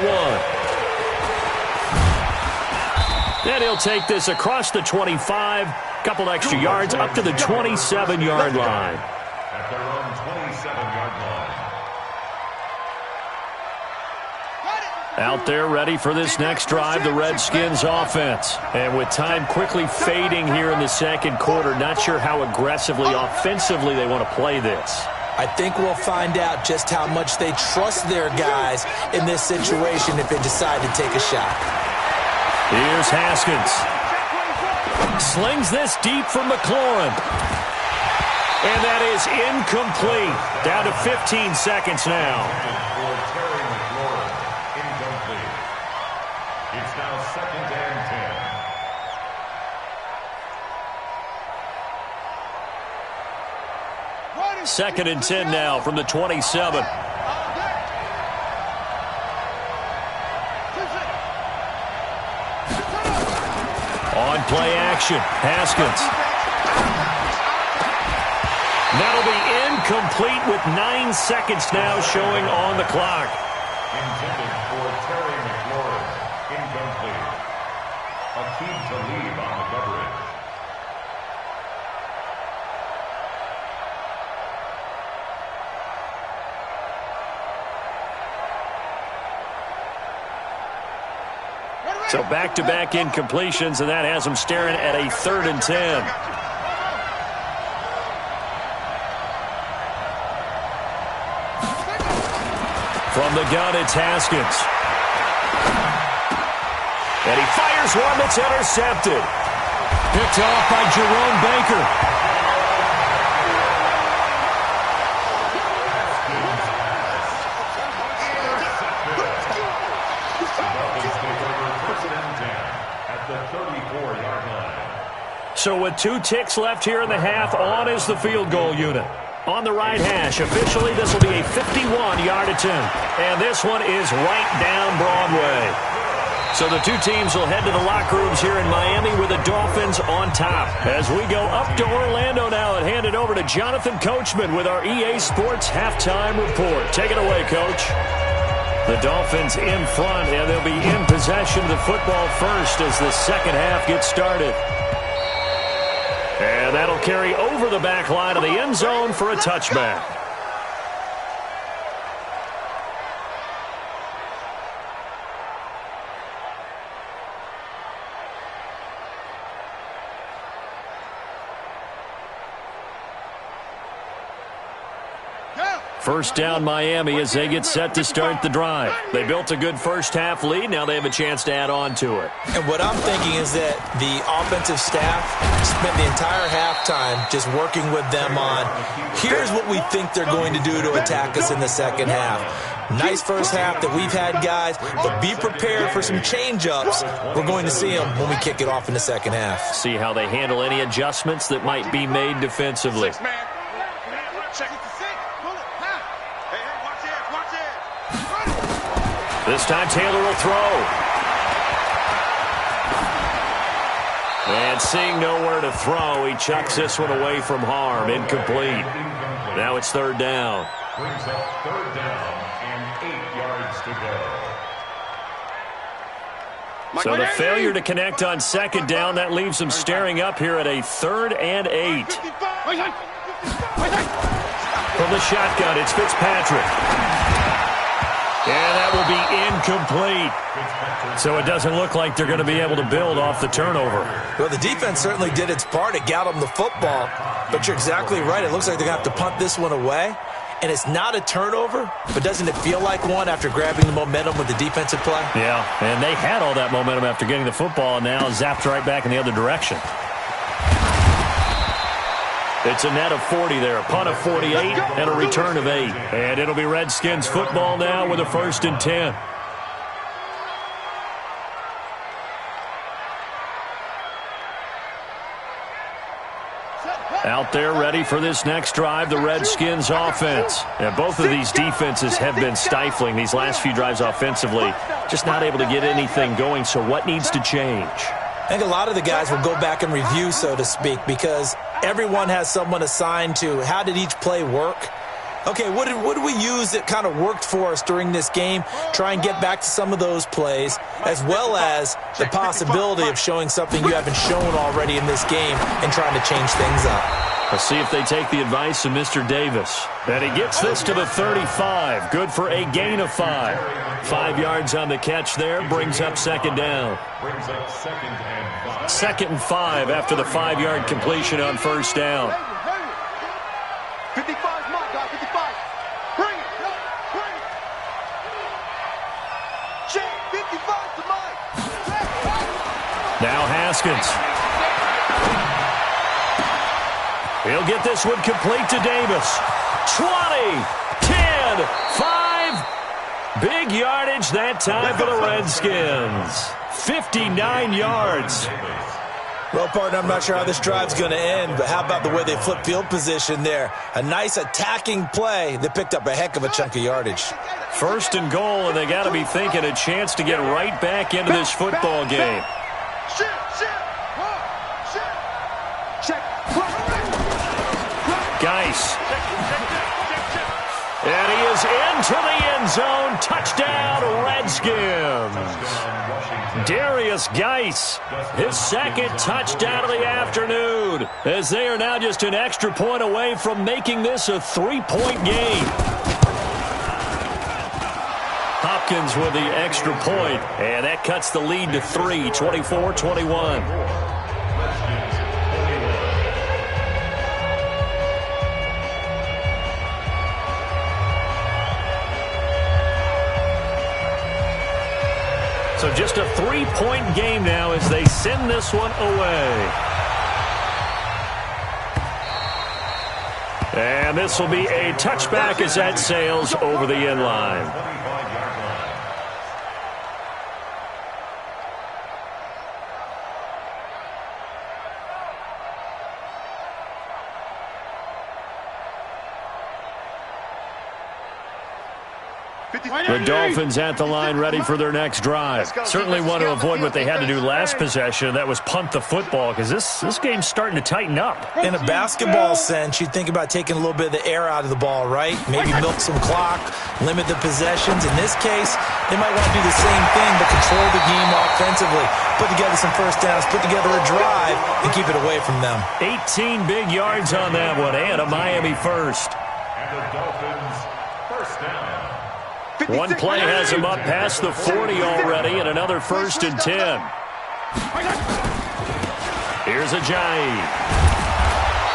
S2: 1. And he'll take this across the 25. Couple extra yards up to the 27-yard line.
S4: At their own 27-yard line.
S2: Out there ready for this next drive, the Redskins offense. And with time quickly fading here in the second quarter, not sure how aggressively, offensively they want to play this.
S5: I think we'll find out just how much they trust their guys in this situation if they decide to take a shot.
S2: Here's Haskins. Slings this deep for McLaurin. And that is incomplete. Down to 15 seconds now.
S4: It's now 2nd and 10.
S2: 2nd and 10 now from the 27. On play action, Haskins. That'll be incomplete with 9 seconds now showing on the clock.
S4: Intended for Terry McLaurin. Incomplete. Akeem Talib on the coverage.
S2: So back-to-back incompletions, and that has them staring at a 3rd and 10. From the gun, it's Haskins. And he fires one that's intercepted. Picked off by Jerome Baker. So with 2 ticks left here in the half, on is the field goal unit. On the right hash, officially this will be a 51-yard attempt. And this one is right down Broadway. So the 2 teams will head to the locker rooms here in Miami with the Dolphins on top. As we go up to Orlando now and hand it over to Jonathan Coachman with our EA Sports Halftime Report. Take it away, Coach. The Dolphins in front, and they'll be in possession of the football first as the second half gets started. And that'll carry over the back line of the end zone for a touchback. First down Miami as they get set to start the drive. They built a good first half lead. Now they have a chance to add on to it.
S5: And what I'm thinking is that the offensive staff spent the entire halftime just working with them on, here's what we think they're going to do to attack us in the second half. Nice first half that we've had, guys, but be prepared for some change-ups. We're going to see them when we kick it off in the second half.
S2: See how they handle any adjustments that might be made defensively. This time Taylor will throw. And seeing nowhere to throw, he chucks this one away from harm. Incomplete. Now it's third down.
S4: Brings up third down and 8 yards to go.
S2: So the failure to connect on second down, that leaves them staring up here at a 3rd and 8. From the shotgun, it's Fitzpatrick. And that will be incomplete. So it doesn't look like they're going to be able to build off the turnover.
S5: Well, the defense certainly did its part. It got them the football. But you're exactly right. It looks like they're going to have to punt this one away. And it's not a turnover, but doesn't it feel like one after grabbing the momentum with the defensive play?
S2: Yeah, and they had all that momentum after getting the football and now zapped right back in the other direction. It's a net of 40 there, a punt of 48, and a return of 8. And it'll be Redskins football now with a 1st and 10. Out there ready for this next drive, the Redskins offense. And both of these defenses have been stifling these last few drives offensively. Just not able to get anything going, so what needs to change?
S5: I think a lot of the guys will go back and review, so to speak, because everyone has someone assigned to how did each play work. Okay, what did we use that kind of worked for us during this game? Try and get back to some of those plays, as well as the possibility of showing something you haven't shown already in this game and trying to change things up.
S2: Let's see if they take the advice of Mr. Davis. And he gets this to the 35. Good for a gain of 5. 5 yards on the catch there. Brings up second down.
S4: Brings up 2nd and 5.
S2: 2nd and 5 after the 5-yard completion on first down.
S1: 55 's my guy, 55. Bring it. Bring it. Check, 55 to Mike.
S2: Now Haskins. He'll get this one complete to Davis. 20, 10, 5. Big yardage that time for the Redskins. 59 yards.
S5: Well, partner, I'm not sure how this drive's going to end, but how about the way they flip field position there? A nice attacking play that picked up a heck of a chunk of yardage.
S2: 1st and goal, and they got to be thinking a chance to get right back into this football game. Geis. And he is into the end zone. Touchdown, Redskins. Darius Geis, his 2nd touchdown of the afternoon, as they are now just an extra point away from making this a 3-point game. Hopkins with the extra point, and that cuts the lead to 3, 24-21. So just a 3-point game now as they send this one away. And this will be a touchback as that sails over the end line. The Dolphins at the line ready for their next drive. Certainly want to avoid what they had to do last possession. That was punt the football because this game's starting to tighten up.
S5: In a basketball sense, you think about taking a little bit of the air out of the ball, right? Maybe milk some clock, limit the possessions. In this case, they might want to do the same thing but control the game offensively. Put together some first downs, put together a drive, and keep it away from them.
S2: 18 big yards on that one, and a Miami first.
S4: And the Dolphins first down.
S2: One play has him up past the 40 already, and another 1st and 10. Here's Ajayi.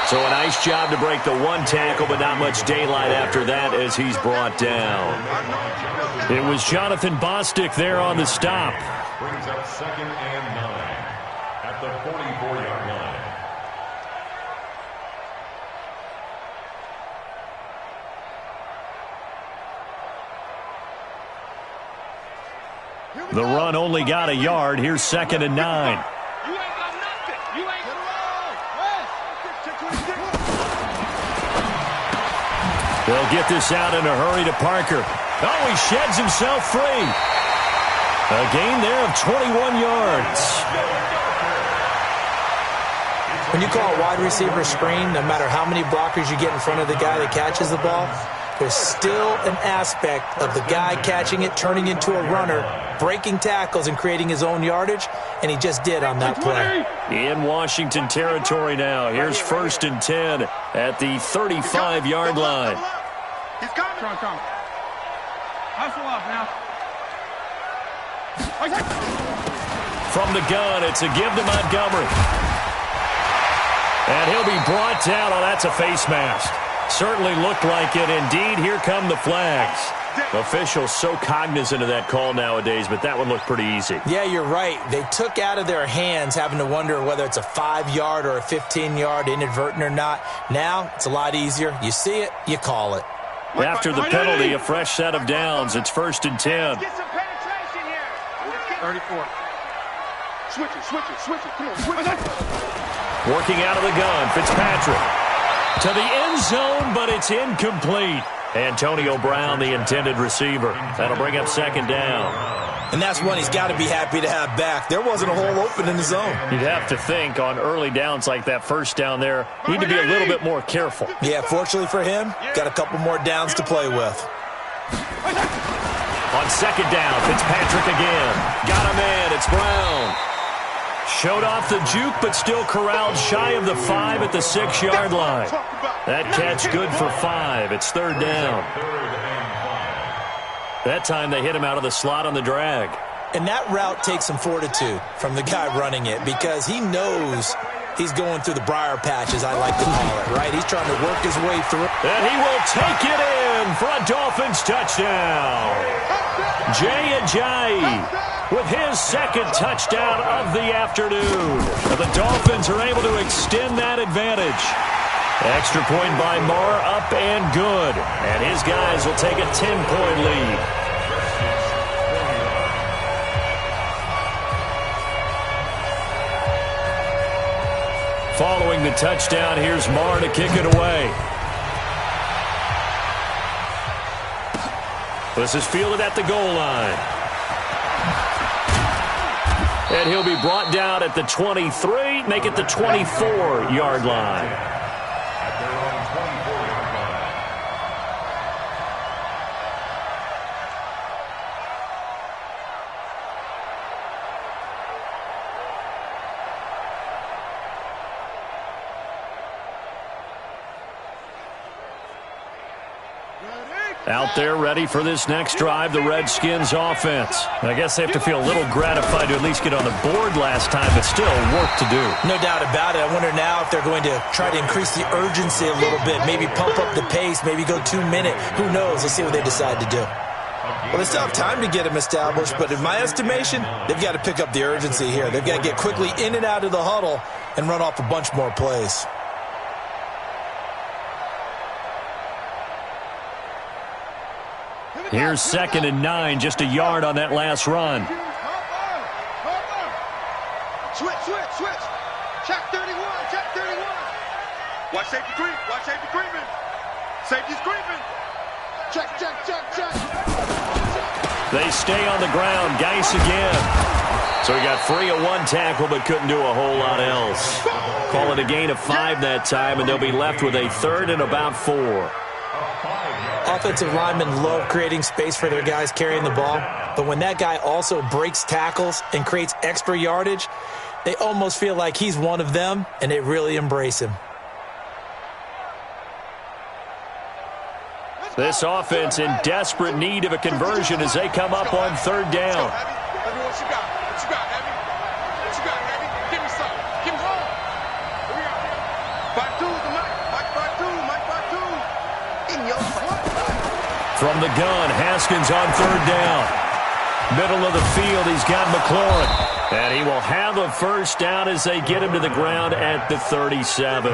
S2: So a nice job to break the one tackle, but not much daylight after that as he's brought down. It was Jonathan Bostic there on the stop.
S4: Brings up 2nd and 9 at the 44-yard line.
S2: The run only got a yard. Here's 2nd and 9.
S1: You ain't got nothing. You ain't got
S2: They'll get this out in a hurry to Parker. Oh, he sheds himself free. A gain there of 21 yards.
S5: When you call a wide receiver screen, no matter how many blockers you get in front of the guy that catches the ball, there's still an aspect of the guy catching it, turning into a runner, breaking tackles and creating his own yardage, and he just did on that play.
S2: In Washington territory now. Here's 1st and 10 at the 35-yard line.
S1: He's coming. Come. Hustle up now.
S2: From the gun, it's a give to Montgomery. And he'll be brought down. Oh, that's a face mask. Certainly looked like it. Indeed, here come the flags. Officials so cognizant of that call nowadays, but that one looked pretty easy.
S5: Yeah, you're right. They took out of their hands having to wonder whether it's a 5-yard or a 15-yard inadvertent or not. Now, it's a lot easier. You see it, you call it.
S2: After the penalty, a fresh set of downs. It's 1st and 10.
S1: Get some penetration here. 34. Switch it. Come on, switch it.
S2: Working out of the gun, Fitzpatrick. To the end zone, but it's incomplete. Antonio Brown, the intended receiver. That'll bring up 2nd down.
S5: And that's one he's got to be happy to have back. There wasn't a hole open in the zone.
S2: You'd have to think on early downs like that first down there, need to be a little bit more careful.
S5: Yeah, fortunately for him, got a couple more downs to play with.
S2: On 2nd down, Fitzpatrick again. Got him in. It's Brown. Showed off the juke, but still corralled shy of the 5 at the 6-yard line. That catch good for 5. It's 3rd down. That time they hit him out of the slot on the drag.
S5: And that route takes some fortitude from the guy running it because he knows he's going through the briar patch, as I like to call it, right? He's trying to work his way through.
S2: And he will take it in for a Dolphins touchdown. Jay Ajayi with his 2nd touchdown of the afternoon. The Dolphins are able to extend that advantage. Extra point by Marr, up and good. And his guys will take a 10-point lead. Following the touchdown, here's Marr to kick it away. This is fielded at the goal line. And he'll be brought down at the 23, make it the 24-yard line.
S4: At their own 24-yard line.
S2: Out there ready for this next drive, the Redskins offense. I guess they have to feel a little gratified to at least get on the board last time, but still work to do.
S5: No doubt about it. I wonder now if they're going to try to increase the urgency a little bit, maybe pump up the pace, maybe go 2-minute. Who knows? Let's see what they decide to do. Well, they still have time to get them established, but in my estimation, they've got to pick up the urgency here. They've got to get quickly in and out of the huddle and run off a bunch more plays.
S2: Here's 2nd and 9, just a yard on that last run.
S1: Switch. Check 31. Watch safety creep. Watch safety creeping. Safety's creeping. Check.
S2: They stay on the ground. Geis again. So he got free of one tackle but couldn't do a whole lot else. Call it a gain of 5 that time, and they'll be left with a 3rd and about 4.
S5: Offensive linemen love creating space for their guys carrying the ball, but when that guy also breaks tackles and creates extra yardage, they almost feel like he's one of them, and they really embrace him.
S2: This offense in desperate need of a conversion as they come up on 3rd down.
S1: What you got, Heavy? What you got, Heavy? Give me some. Give me home. Here we go. 5-2 is the Mike 5-2. In your
S2: From the gun, Haskins on 3rd down. Middle of the field, he's got McLaurin. And he will have a 1st down as they get him to the ground at the 37.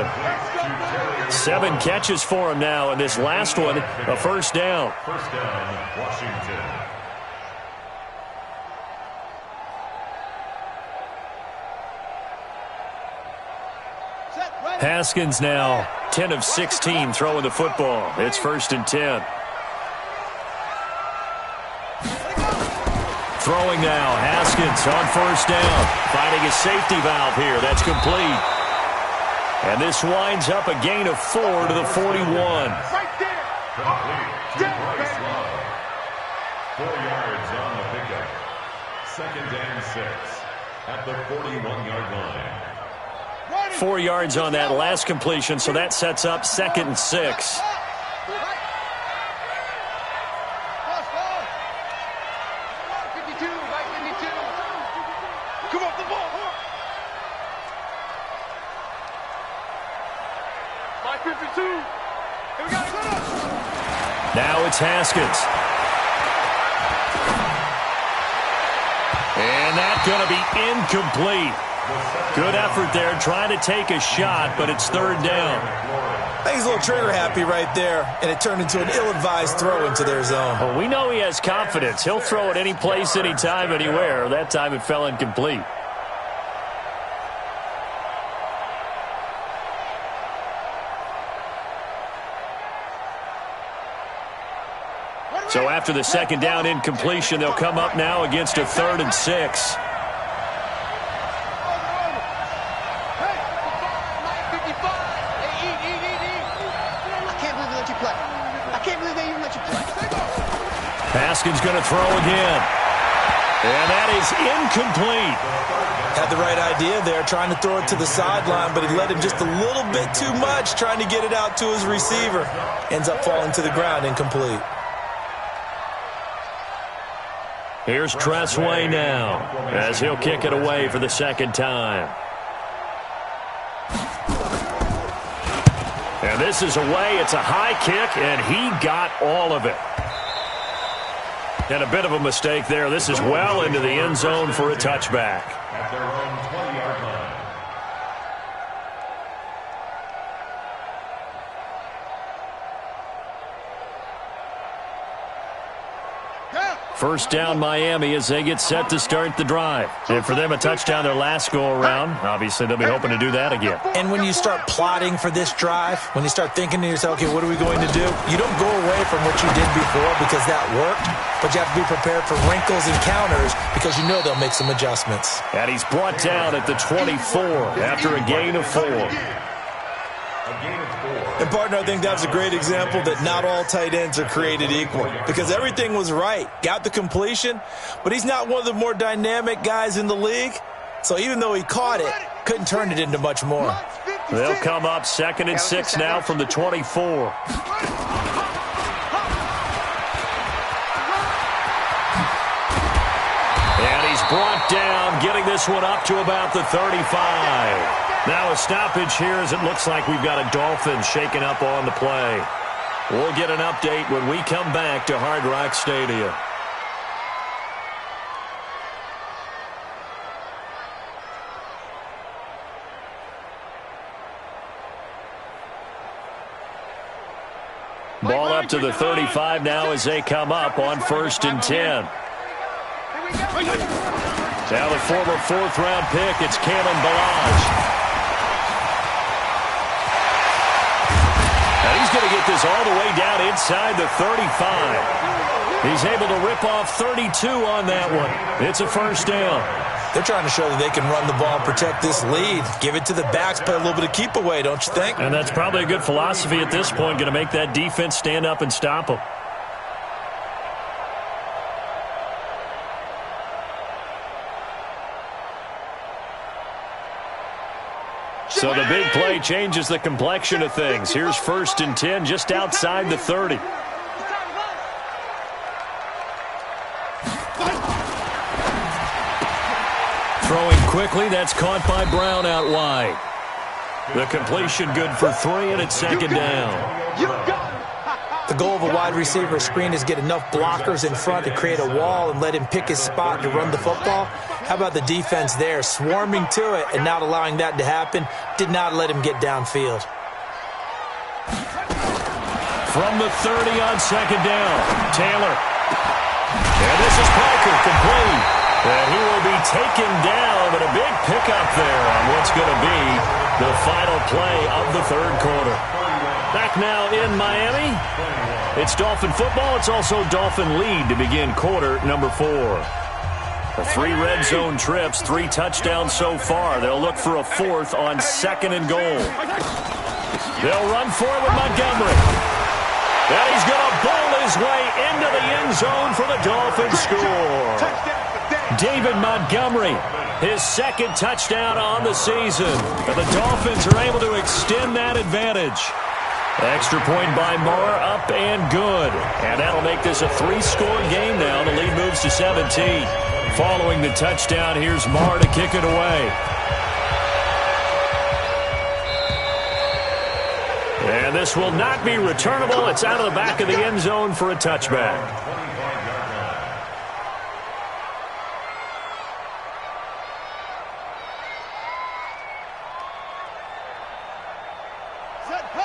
S2: 7 catches for him now, and this last one, a 1st down.
S4: First down, Washington.
S2: Haskins now 10 of 16 throwing the football. It's 1st and 10. Throwing now, Haskins on 1st down. Finding a safety valve here. That's complete. And this winds up a gain of 4 to the 41.
S1: Right there.
S4: Complete to Bryce Love. 4 yards on the pickup. 2nd and 6 at the 41-yard line.
S2: 4 yards on that last completion, so that sets up 2nd and 6.
S1: Come off the ball. My 52. Here we go.
S2: Now it's Haskins. And that's going to be incomplete. Good effort there, trying to take a shot, but it's 3rd down.
S5: I think he's a little trigger happy right there, and it turned into an ill-advised throw into their zone.
S2: Well, we know he has confidence. He'll throw it any place, anytime, anywhere. That time it fell incomplete. So after the 2nd down incompletion, they'll come up now against a 3rd and 6. Haskins going to throw again. And that is incomplete.
S5: Had the right idea there, trying to throw it to the sideline, but he let him just a little bit too much, trying to get it out to his receiver. Ends up falling to the ground, incomplete.
S2: Here's Tressway now, as he'll kick it away for the 2nd time. And this is away. It's a high kick, and he got all of it. And a bit of a mistake there. This is well into the end zone for a touchback.
S4: At their own 20-yard line.
S2: First down Miami as they get set to start the drive. And for them, a touchdown their last go-around. Obviously, they'll be hoping to do that again.
S5: And when you start plotting for this drive, when you start thinking to yourself, okay, what are we going to do? You don't go away from what you did before because that worked, but you have to be prepared for wrinkles and counters because you know they'll make some adjustments.
S2: And he's brought down at the 24 after a gain of 4.
S3: And, partner, I think that was a great example that not all tight ends are created equal because everything was right. Got the completion, but he's not one of the more dynamic guys in the league. So even though he caught it, couldn't turn it into much more.
S2: They'll come up 2nd and 6 now from the 24. And he's brought down, getting this one up to about the 35. Now a stoppage here as it looks like we've got a Dolphin shaking up on the play. We'll get an update when we come back to Hard Rock Stadium. Ball up to the 35 now as they come up on 1st and 10. Now the former 4th-round pick, it's Kalen Ballage. And he's going to get this all the way down inside the 35. He's able to rip off 32 on that one. It's a 1st down.
S5: They're trying to show that they can run the ball and protect this lead. Give it to the backs, play a little bit of keep away, don't you think?
S2: And that's probably a good philosophy at this point, going to make that defense stand up and stop them. So the big play changes the complexion of things. Here's 1st and 10 just outside the 30. Throwing quickly, that's caught by Brown out wide. The completion good for 3, and it's 2nd down.
S5: The goal of a wide receiver screen is get enough blockers in front to create a wall and let him pick his spot to run the football. How about the defense there, swarming to it and not allowing that to happen? Did not let him get downfield.
S2: From the 30 on 2nd down, Taylor. And this is Parker, complete. And he will be taken down, but a big pickup there on what's going to be the final play of the 3rd quarter. Back now in Miami. It's Dolphin football. It's also Dolphin lead to begin quarter number 4. The 3 red zone trips, 3 touchdowns so far. They'll look for a 4th on 2nd and goal. They'll run for it with Montgomery. And he's going to bowl his way into the end zone for the Dolphins score. David Montgomery, his 2nd touchdown on the season. And the Dolphins are able to extend that advantage. Extra point by Marr, up and good. And that'll make this a 3-score game now. The lead moves to 17. Following the touchdown, here's Marr to kick it away. And this will not be returnable. It's out of the back of the end zone for a touchback.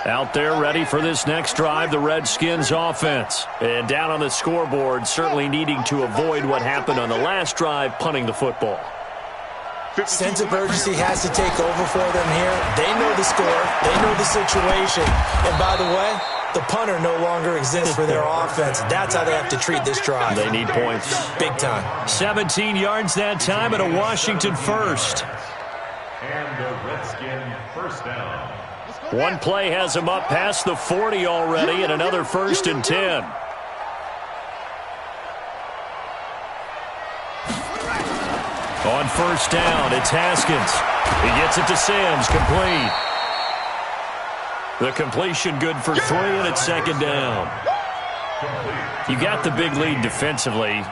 S2: Out there ready for this next drive, the Redskins offense. And down on the scoreboard, certainly needing to avoid what happened on the last drive, punting the football.
S5: Sense of urgency has to take over for them here. They know the score. They know the situation. And by the way, the punter no longer exists for their offense. That's how they have to treat this drive.
S2: They need points.
S5: Big time.
S2: 17 yards that time at a Washington 1st.
S4: And the Redskin 1st down.
S2: One play has him up past the 40 already, and another 1st and 10. On 1st down, it's Haskins. He gets it to Sims, complete. The completion good for 3, and it's 2nd down. You got the big lead defensively.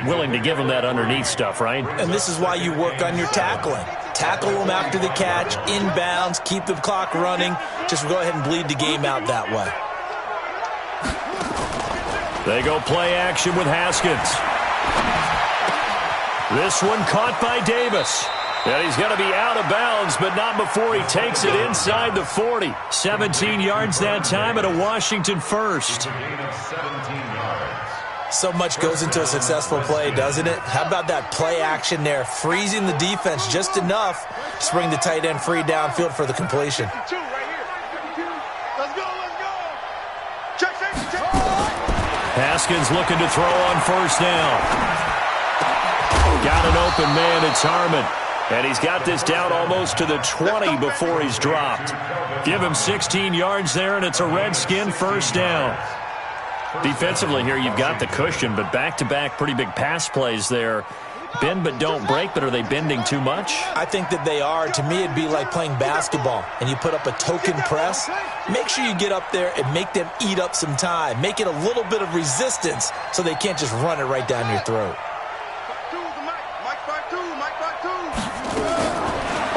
S2: Willing to give him that underneath stuff, right?
S5: And this is why you work on your tackling. Tackle them after the catch, inbounds, keep the clock running. Just go ahead and bleed the game out that way.
S2: They go play action with Haskins. This one caught by Davis. And he's going to be out of bounds, but not before he takes it inside the 40. 17 yards that time at a Washington 1st.
S5: So much goes into a successful play, doesn't it? How about that play action there? Freezing the defense just enough to bring the tight end free downfield for the completion.
S2: Haskins looking to throw on 1st down. Got an open man, it's Harmon. And he's got this down almost to the 20 before he's dropped. Give him 16 yards there, and it's a Redskin 1st down. Defensively here, you've got the cushion, but back-to-back pretty big pass plays there. Bend but don't break, but are they bending too much?
S5: I think that they are. To me, it'd be like playing basketball, and you put up a token press. Make sure you get up there and make them eat up some time. Make it a little bit of resistance so they can't just run it right down your throat.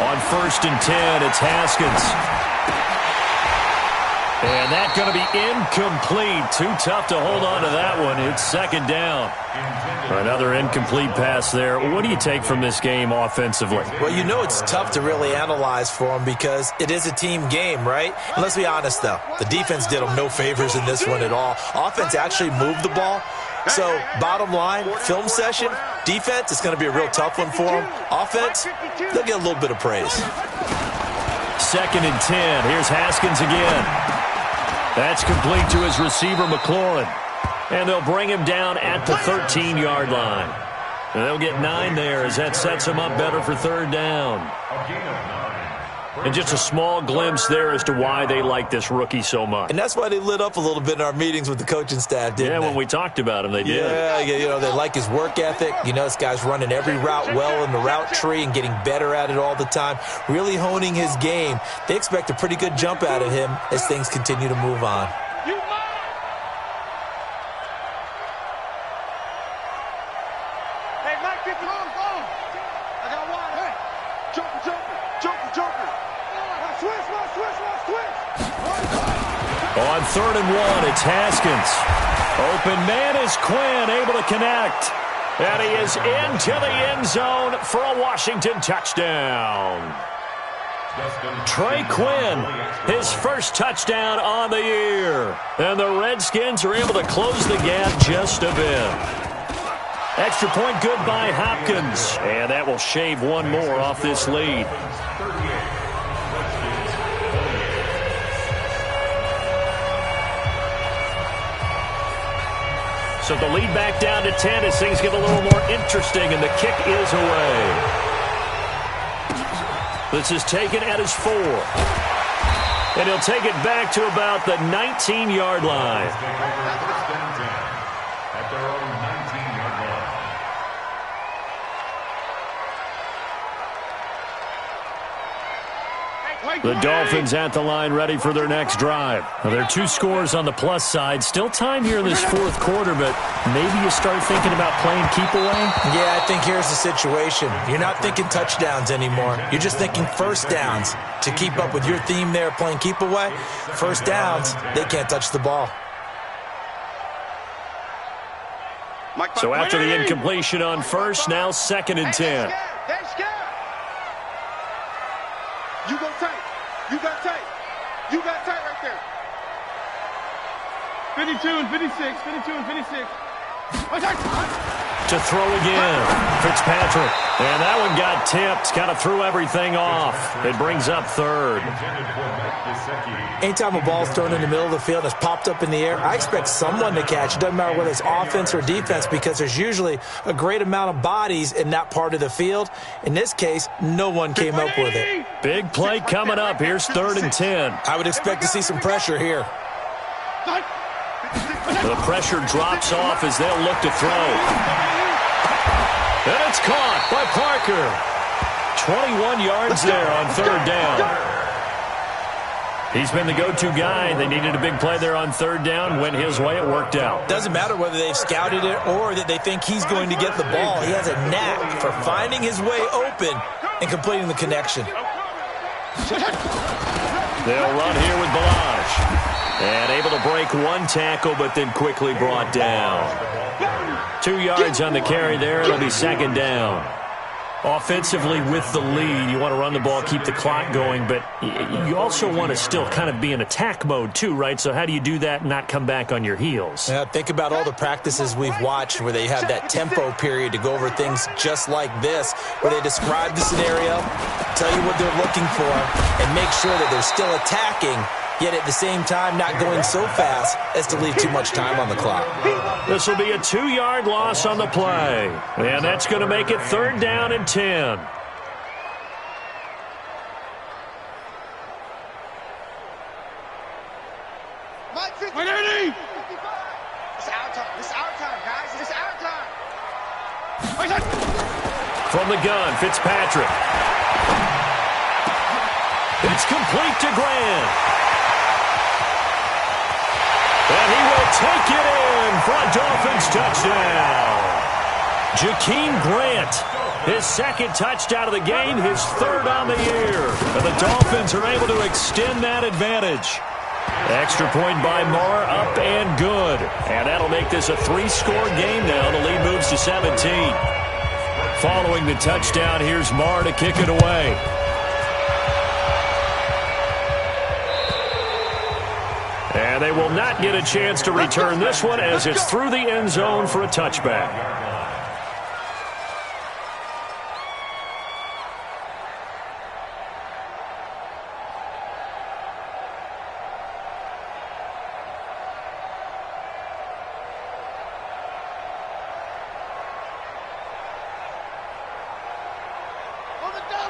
S2: On 1st and 10, it's Haskins. And that's going to be incomplete. Too tough to hold on to that one. It's second down. Another incomplete pass there. What do you take from this game offensively?
S5: Well, you know it's tough to really analyze for them because it is a team game, right? And let's be honest, though. The defense did them no favors in this one at all. Offense actually moved the ball. So, bottom line, film session, defense, it's going to be a real tough one for them. Offense, they'll get a little bit of praise.
S2: Second and 10. Here's Haskins again. That's complete to his receiver, McLaurin. And they'll bring him down at the 13-yard line. And they'll get 9 there as that sets him up better for third down. And just a small glimpse there as to why they like this rookie so much.
S5: And that's why they lit up a little bit in our meetings with the coaching staff, didn't they?
S2: Yeah, when we talked about him, they did.
S5: Yeah, you know, they like his work ethic. You know, this guy's running every route well in the route tree and getting better at it all the time, really honing his game. They expect a pretty good jump out of him as things continue to move on.
S2: On third and 1, it's Haskins. Open man is Quinn, able to connect. And he is into the end zone for a Washington touchdown. Trey Quinn, his first touchdown on the year. And the Redskins are able to close the gap just a bit. Extra point good by Hopkins. And that will shave one more off this lead. So the lead back down to 10 as things get a little more interesting, and the kick is away. This is taken at his 4. And he'll take it back to about the 19-yard line.
S4: At their own 19-yard line.
S2: The Dolphins at the line ready for their next drive. Now, there are 2 scores on the plus side. Still time here in this fourth quarter, but maybe you start thinking about playing keep away?
S5: Yeah, I think here's the situation. You're not thinking touchdowns anymore. You're just thinking first downs. To keep up with your theme there, playing keep away, first downs, they can't touch the ball.
S2: So after the incompletion on first, now second and 10.
S1: You go tight. You got tight. You got tight right there.
S6: 52 and 56. 52 and 56.
S2: To throw again, Fitzpatrick. And that one got tipped. Kind of threw everything off. It brings up third.
S5: Anytime a ball's thrown in the middle of the field and it's popped up in the air, I expect someone to catch. It doesn't matter whether it's offense or defense because there's usually a great amount of bodies in that part of the field. In this case, no one came up with it.
S2: Big play coming up. Here's third and 10.
S5: I would expect to see some pressure here.
S2: The pressure drops off as they'll look to throw. And it's caught by Parker. 21 yards there on third down. He's been the go-to guy. They needed a big play there on third down. Went his way. It worked out.
S5: Doesn't matter whether they've scouted it or that they think he's going to get the ball. He has a knack for finding his way open and completing the connection.
S2: They'll run here with Balaj. And able to break one tackle, but then quickly brought down. 2 yards on the carry there. It'll be second down. Offensively with the lead, you want to run the ball, keep the clock going, but you also want to still kind of be in attack mode too, right? So how do you do that and not come back on your heels?
S5: Yeah, think about all the practices we've watched where they have that tempo period to go over things just like this, where they describe the scenario, tell you what they're looking for, and make sure that they're still attacking, yet at the same time not going so fast as to leave too much time on the clock.
S2: This will be a 2-yard loss on the play. And that's going to make it third down and 10.
S1: It's our time. It's our time, guys. It's our time.
S2: From the gun, Fitzpatrick. It's complete to Grant. And he will take it in for a Dolphins touchdown. Jakeem Grant, his second touchdown of the game, his third on the year. And the Dolphins are able to extend that advantage. Extra point by Marr, up and good. And that'll make this a 3-score game now. The lead moves to 17. Following the touchdown, here's Marr to kick it away. And they will not get a chance to return this one as it's through the end zone for a touchback.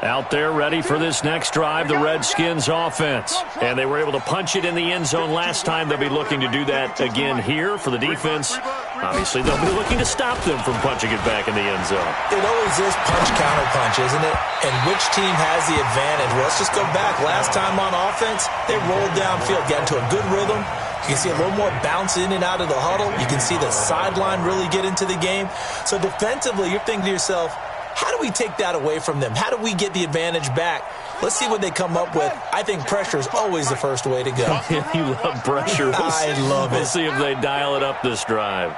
S2: Out there ready for this next drive, the Redskins offense. And they were able to punch it in the end zone last time. They'll be looking to do that again here for the defense. Obviously, they'll be looking to stop them from punching it back in the end zone.
S5: It always is punch-counter-punch, isn't it? And which team has the advantage? Well, let's just go back. Last time on offense, they rolled downfield, got into a good rhythm. You can see a little more bounce in and out of the huddle. You can see the sideline really get into the game. So defensively, you're thinking to yourself, how do we take that away from them? How do we get the advantage back? Let's see what they come up with. I think pressure is always the first way to go.
S2: You love pressure.
S5: I love it.
S2: We'll see if they dial it up this drive.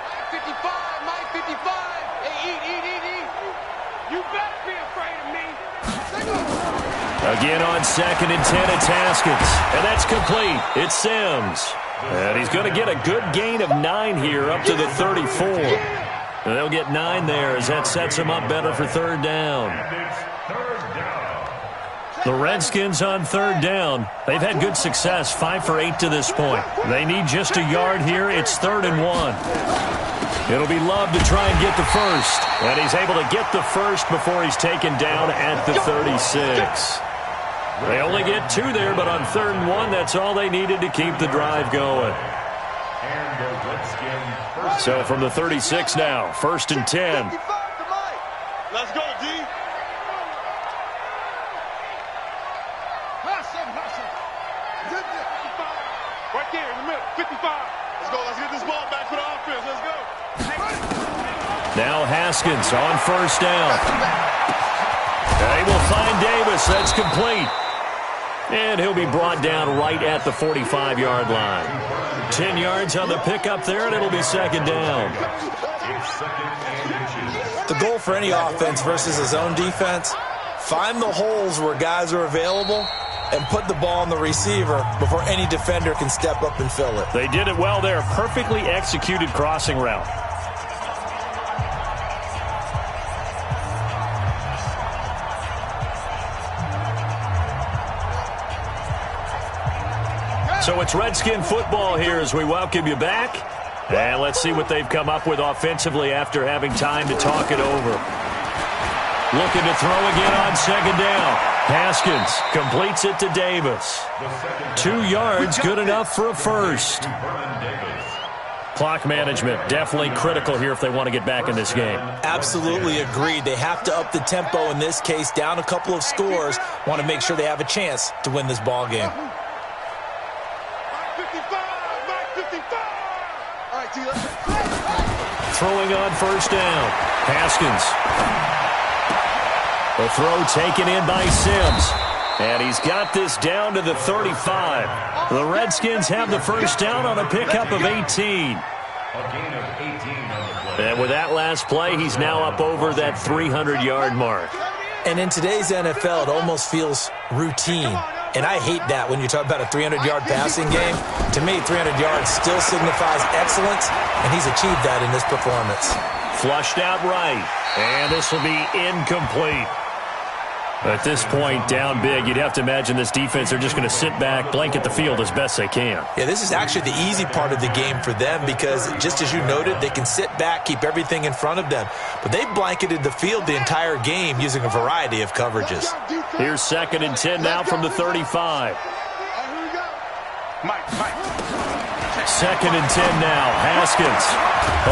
S1: Mike 55, Mike 55. Hey, eat. You better be afraid of me.
S2: Again on 2nd and 10, it's Haskins. And that's complete. It's Sims. And he's going to get a good gain of 9 here up to the 34. And they'll get 9 there as that sets him up better for 3rd down. The Redskins on 3rd down. They've had good success, 5 for 8 to this point. They need just a yard here. It's 3rd and 1. It'll be Love to try and get the first. And he's able to get the first before he's taken down at the 36. They only get 2 there, but on 3rd and 1, that's all they needed to keep the drive going. So from the 36 now, 1st and 10.
S6: Let's go, D. Right there in the middle, 55. Let's go. Let's get this ball back for the offense. Let's go.
S2: Now Haskins on 1st down. They will find Davis. That's complete. And he'll be brought down right at the 45-yard line. 10 yards on the pickup there, and it'll be 2nd down.
S5: The goal for any offense versus his own defense, find the holes where guys are available and put the ball on the receiver before any defender can step up and fill it.
S2: They did it well there. Perfectly executed crossing route. So it's Redskin football here as we welcome you back. And let's see what they've come up with offensively after having time to talk it over. Looking to throw again on 2nd down. Haskins completes it to Davis. 2 yards, good enough for a first. Clock management, definitely critical here if they want to get back in this game.
S5: Absolutely agreed. They have to up the tempo in this case, down a couple of scores. Want to make sure they have a chance to win this ball game.
S2: Throwing on 1st down. Haskins. The throw taken in by Sims. And he's got this down to the 35. The Redskins have the first down on a pickup of 18. And with that last play, he's now up over that 300-yard mark.
S5: And in today's NFL, it almost feels routine. And I hate that when you talk about a 300-yard passing game. To me, 300 yards still signifies excellence, and he's achieved that in this performance.
S2: Flushed out right, and this will be incomplete. At this point, down big, you'd have to imagine this defense, they're just going to sit back, blanket the field as best they can.
S5: Yeah, this is actually the easy part of the game for them because, just as you noted, they can sit back, keep everything in front of them. But they've blanketed the field the entire game using a variety of coverages.
S2: Here's 2nd and 10 now from the 35. 2nd and 10 now. Haskins.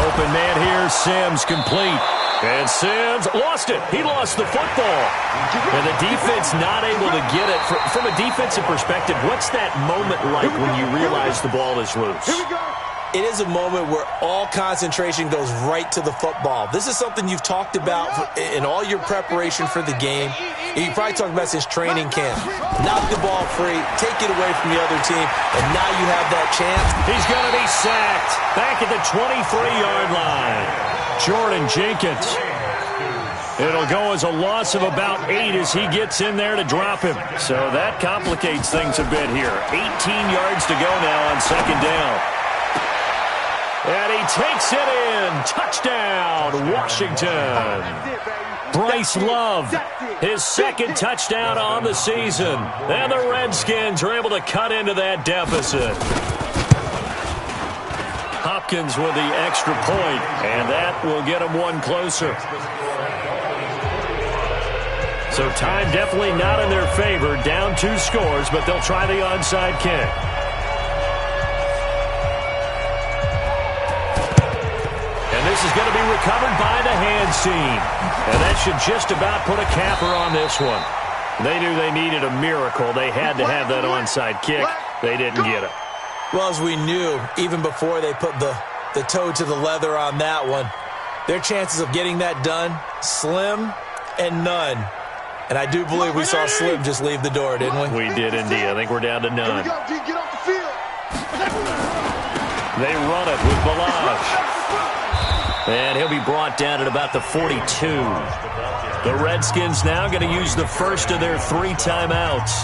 S2: Open man here. Sims complete. And Sims lost it. He lost the football. And the defense not able to get it. From a defensive perspective, what's that moment like when you realize the ball is loose?
S5: it is a moment where all concentration goes right to the football. This is something you've talked about in all your preparation for the game. And you probably talked about since training camp. Knock the ball free, take it away from the other team, and now you have that chance.
S2: He's going to be sacked back at the 23-yard line. Jordan Jenkins. It'll go as a loss of about 8 as he gets in there to drop him. So that complicates things a bit here. 18 yards to go now on second down. And he takes it in. Touchdown, Washington. Bryce Love, his second touchdown on the season. And the Redskins are able to cut into that deficit. Hopkins with the extra point, and that will get him one closer. So time definitely not in their favor. Down 2 scores, but they'll try the onside kick. This is going to be recovered by the hands team. And that should just about put a capper on this one. They knew they needed a miracle. They had to have that onside kick. They didn't get it.
S5: Well, as we knew, even before they put the toe to the leather on that one, their chances of getting that done, slim and none. And I do believe we saw Slim just leave the door, didn't we?
S2: We did indeed. I think we're down to none.
S6: Get off the field.
S2: They run it with Balaj. And he'll be brought down at about the 42. The Redskins now going to use the first of their 3 timeouts,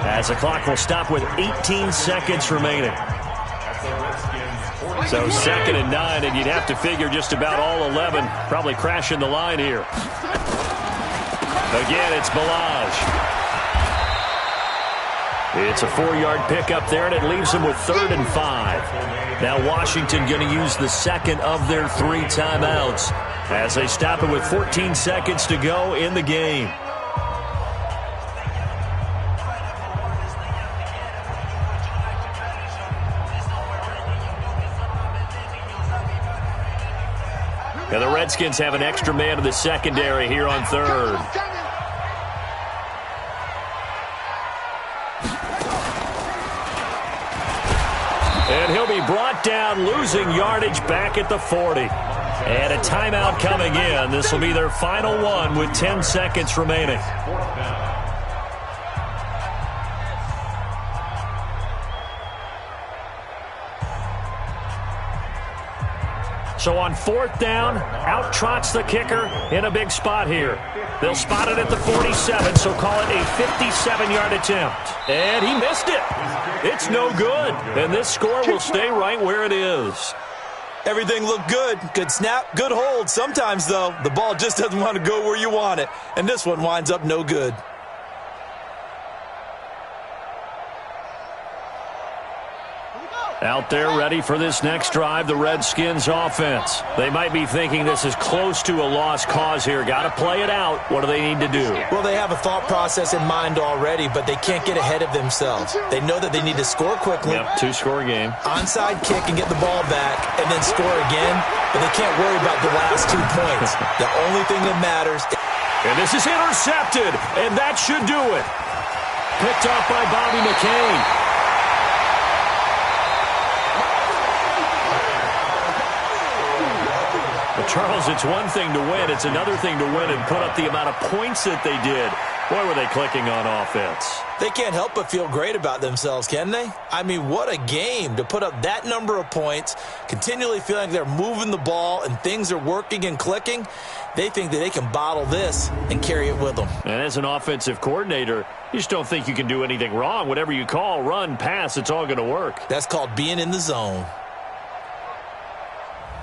S2: as the clock will stop with 18 seconds remaining. So 2nd and 9, and you'd have to figure just about all 11 probably crashing the line here. Again, it's Balaj. It's a 4-yard pickup there, and it leaves them with 3rd and 5. Now Washington going to use the second of their 3 timeouts as they stop it with 14 seconds to go in the game. And the Redskins have an extra man in the secondary here on 3rd. And he'll be brought down, losing yardage back at the 40. And a timeout coming in. This will be their final one with 10 seconds remaining. So on 4th down, out trots the kicker in a big spot here. They'll spot it at the 47, so call it a 57-yard attempt. And he missed it. It's no good. And this score will stay right where it is.
S5: Everything looked good. Good snap, good hold. Sometimes, though, the ball just doesn't want to go where you want it. And this one winds up no good.
S2: Out there ready for this next drive, the Redskins offense. They might be thinking this is close to a lost cause here. Got to play it out. What do they need to do?
S5: Well, they have a thought process in mind already, but they can't get ahead of themselves. They know that they need to score quickly.
S2: Yep, 2-score game.
S5: Onside kick and get the ball back and then score again, but they can't worry about the last 2 points. The only thing that matters.
S2: And this is intercepted, and that should do it. Picked off by Bobby McCain. But Charles, it's one thing to win. It's another thing to win and put up the amount of points that they did. Boy, were they clicking on offense.
S5: They can't help but feel great about themselves, can they? I mean, what a game to put up that number of points, continually feeling like they're moving the ball and things are working and clicking. They think that they can bottle this and carry it with them.
S2: And as an offensive coordinator, you just don't think you can do anything wrong. Whatever you call, run, pass, it's all going to work.
S5: That's called being in the zone.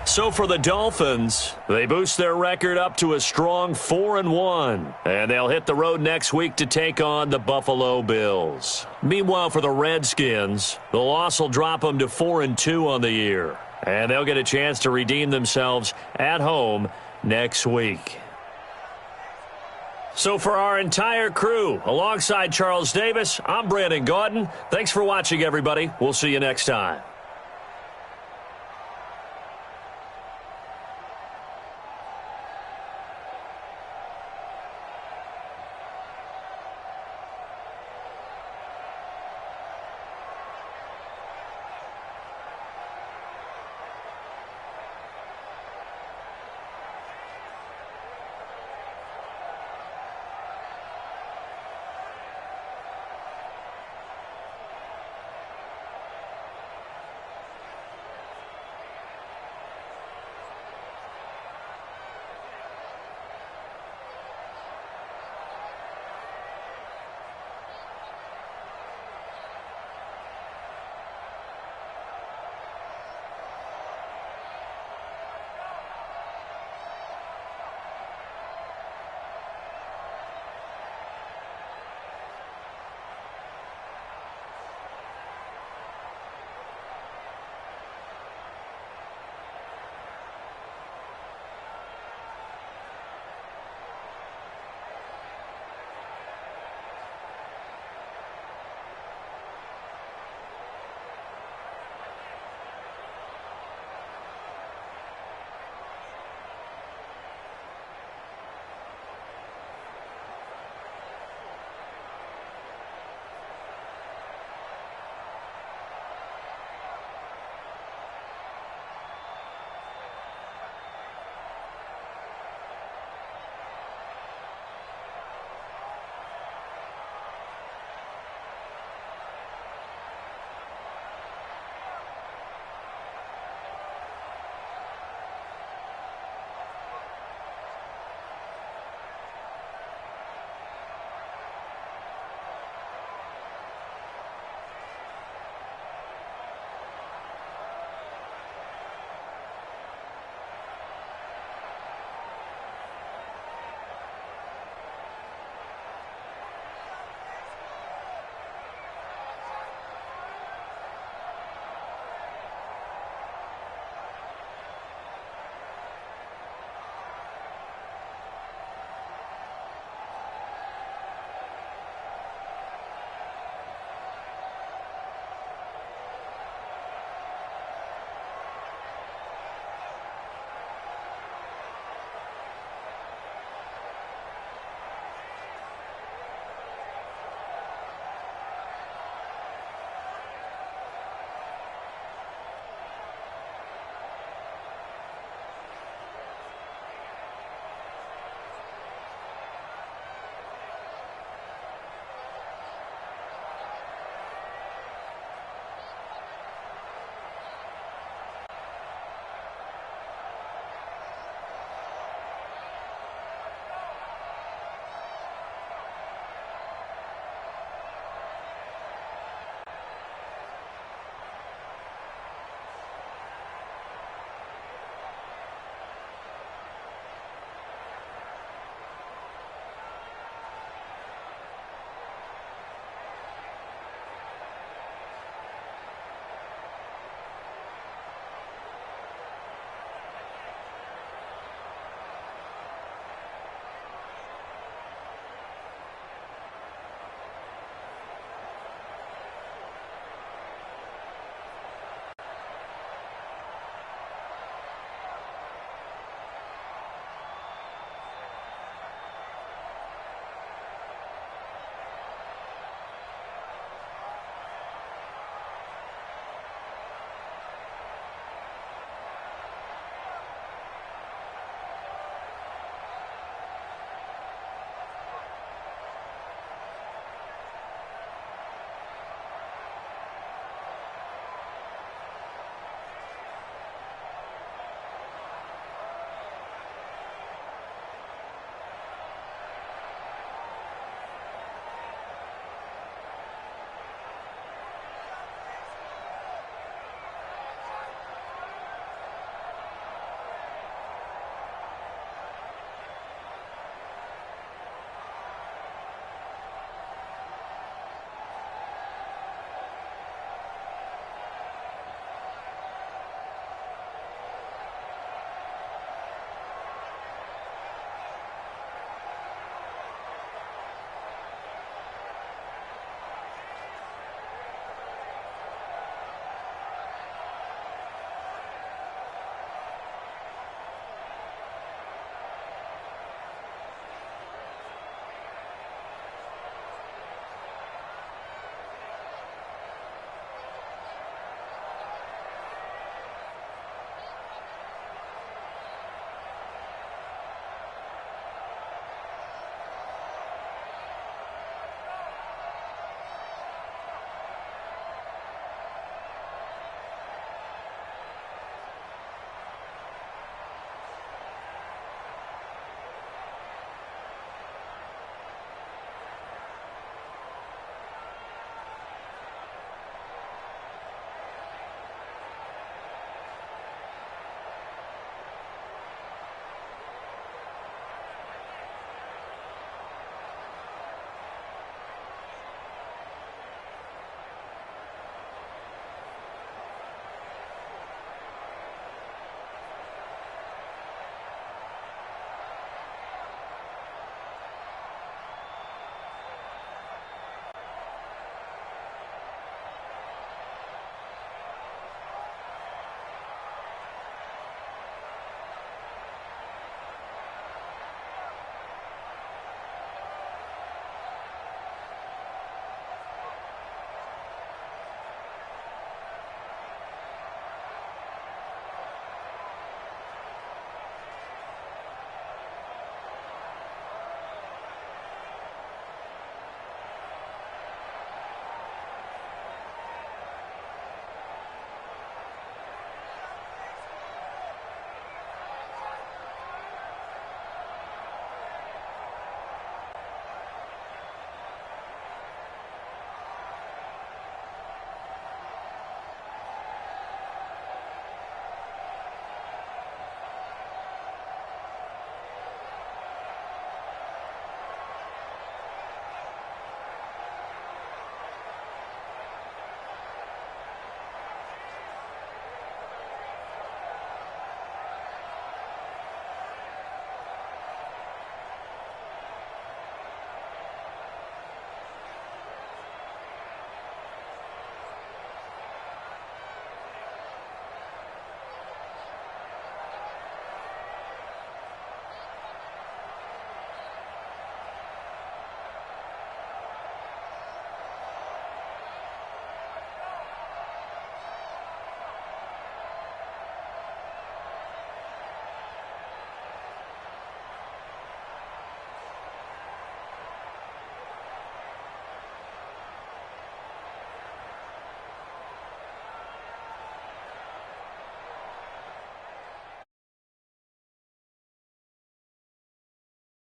S2: So for the Dolphins, they boost their record up to a strong 4-1. And they'll hit the road next week to take on the Buffalo Bills. Meanwhile, for the Redskins, the loss will drop them to 4-2 on the year. And they'll get a chance to redeem themselves at home next week. So for our entire crew, alongside Charles Davis, I'm Brandon Gaudin. Thanks for watching, everybody. We'll see you next time.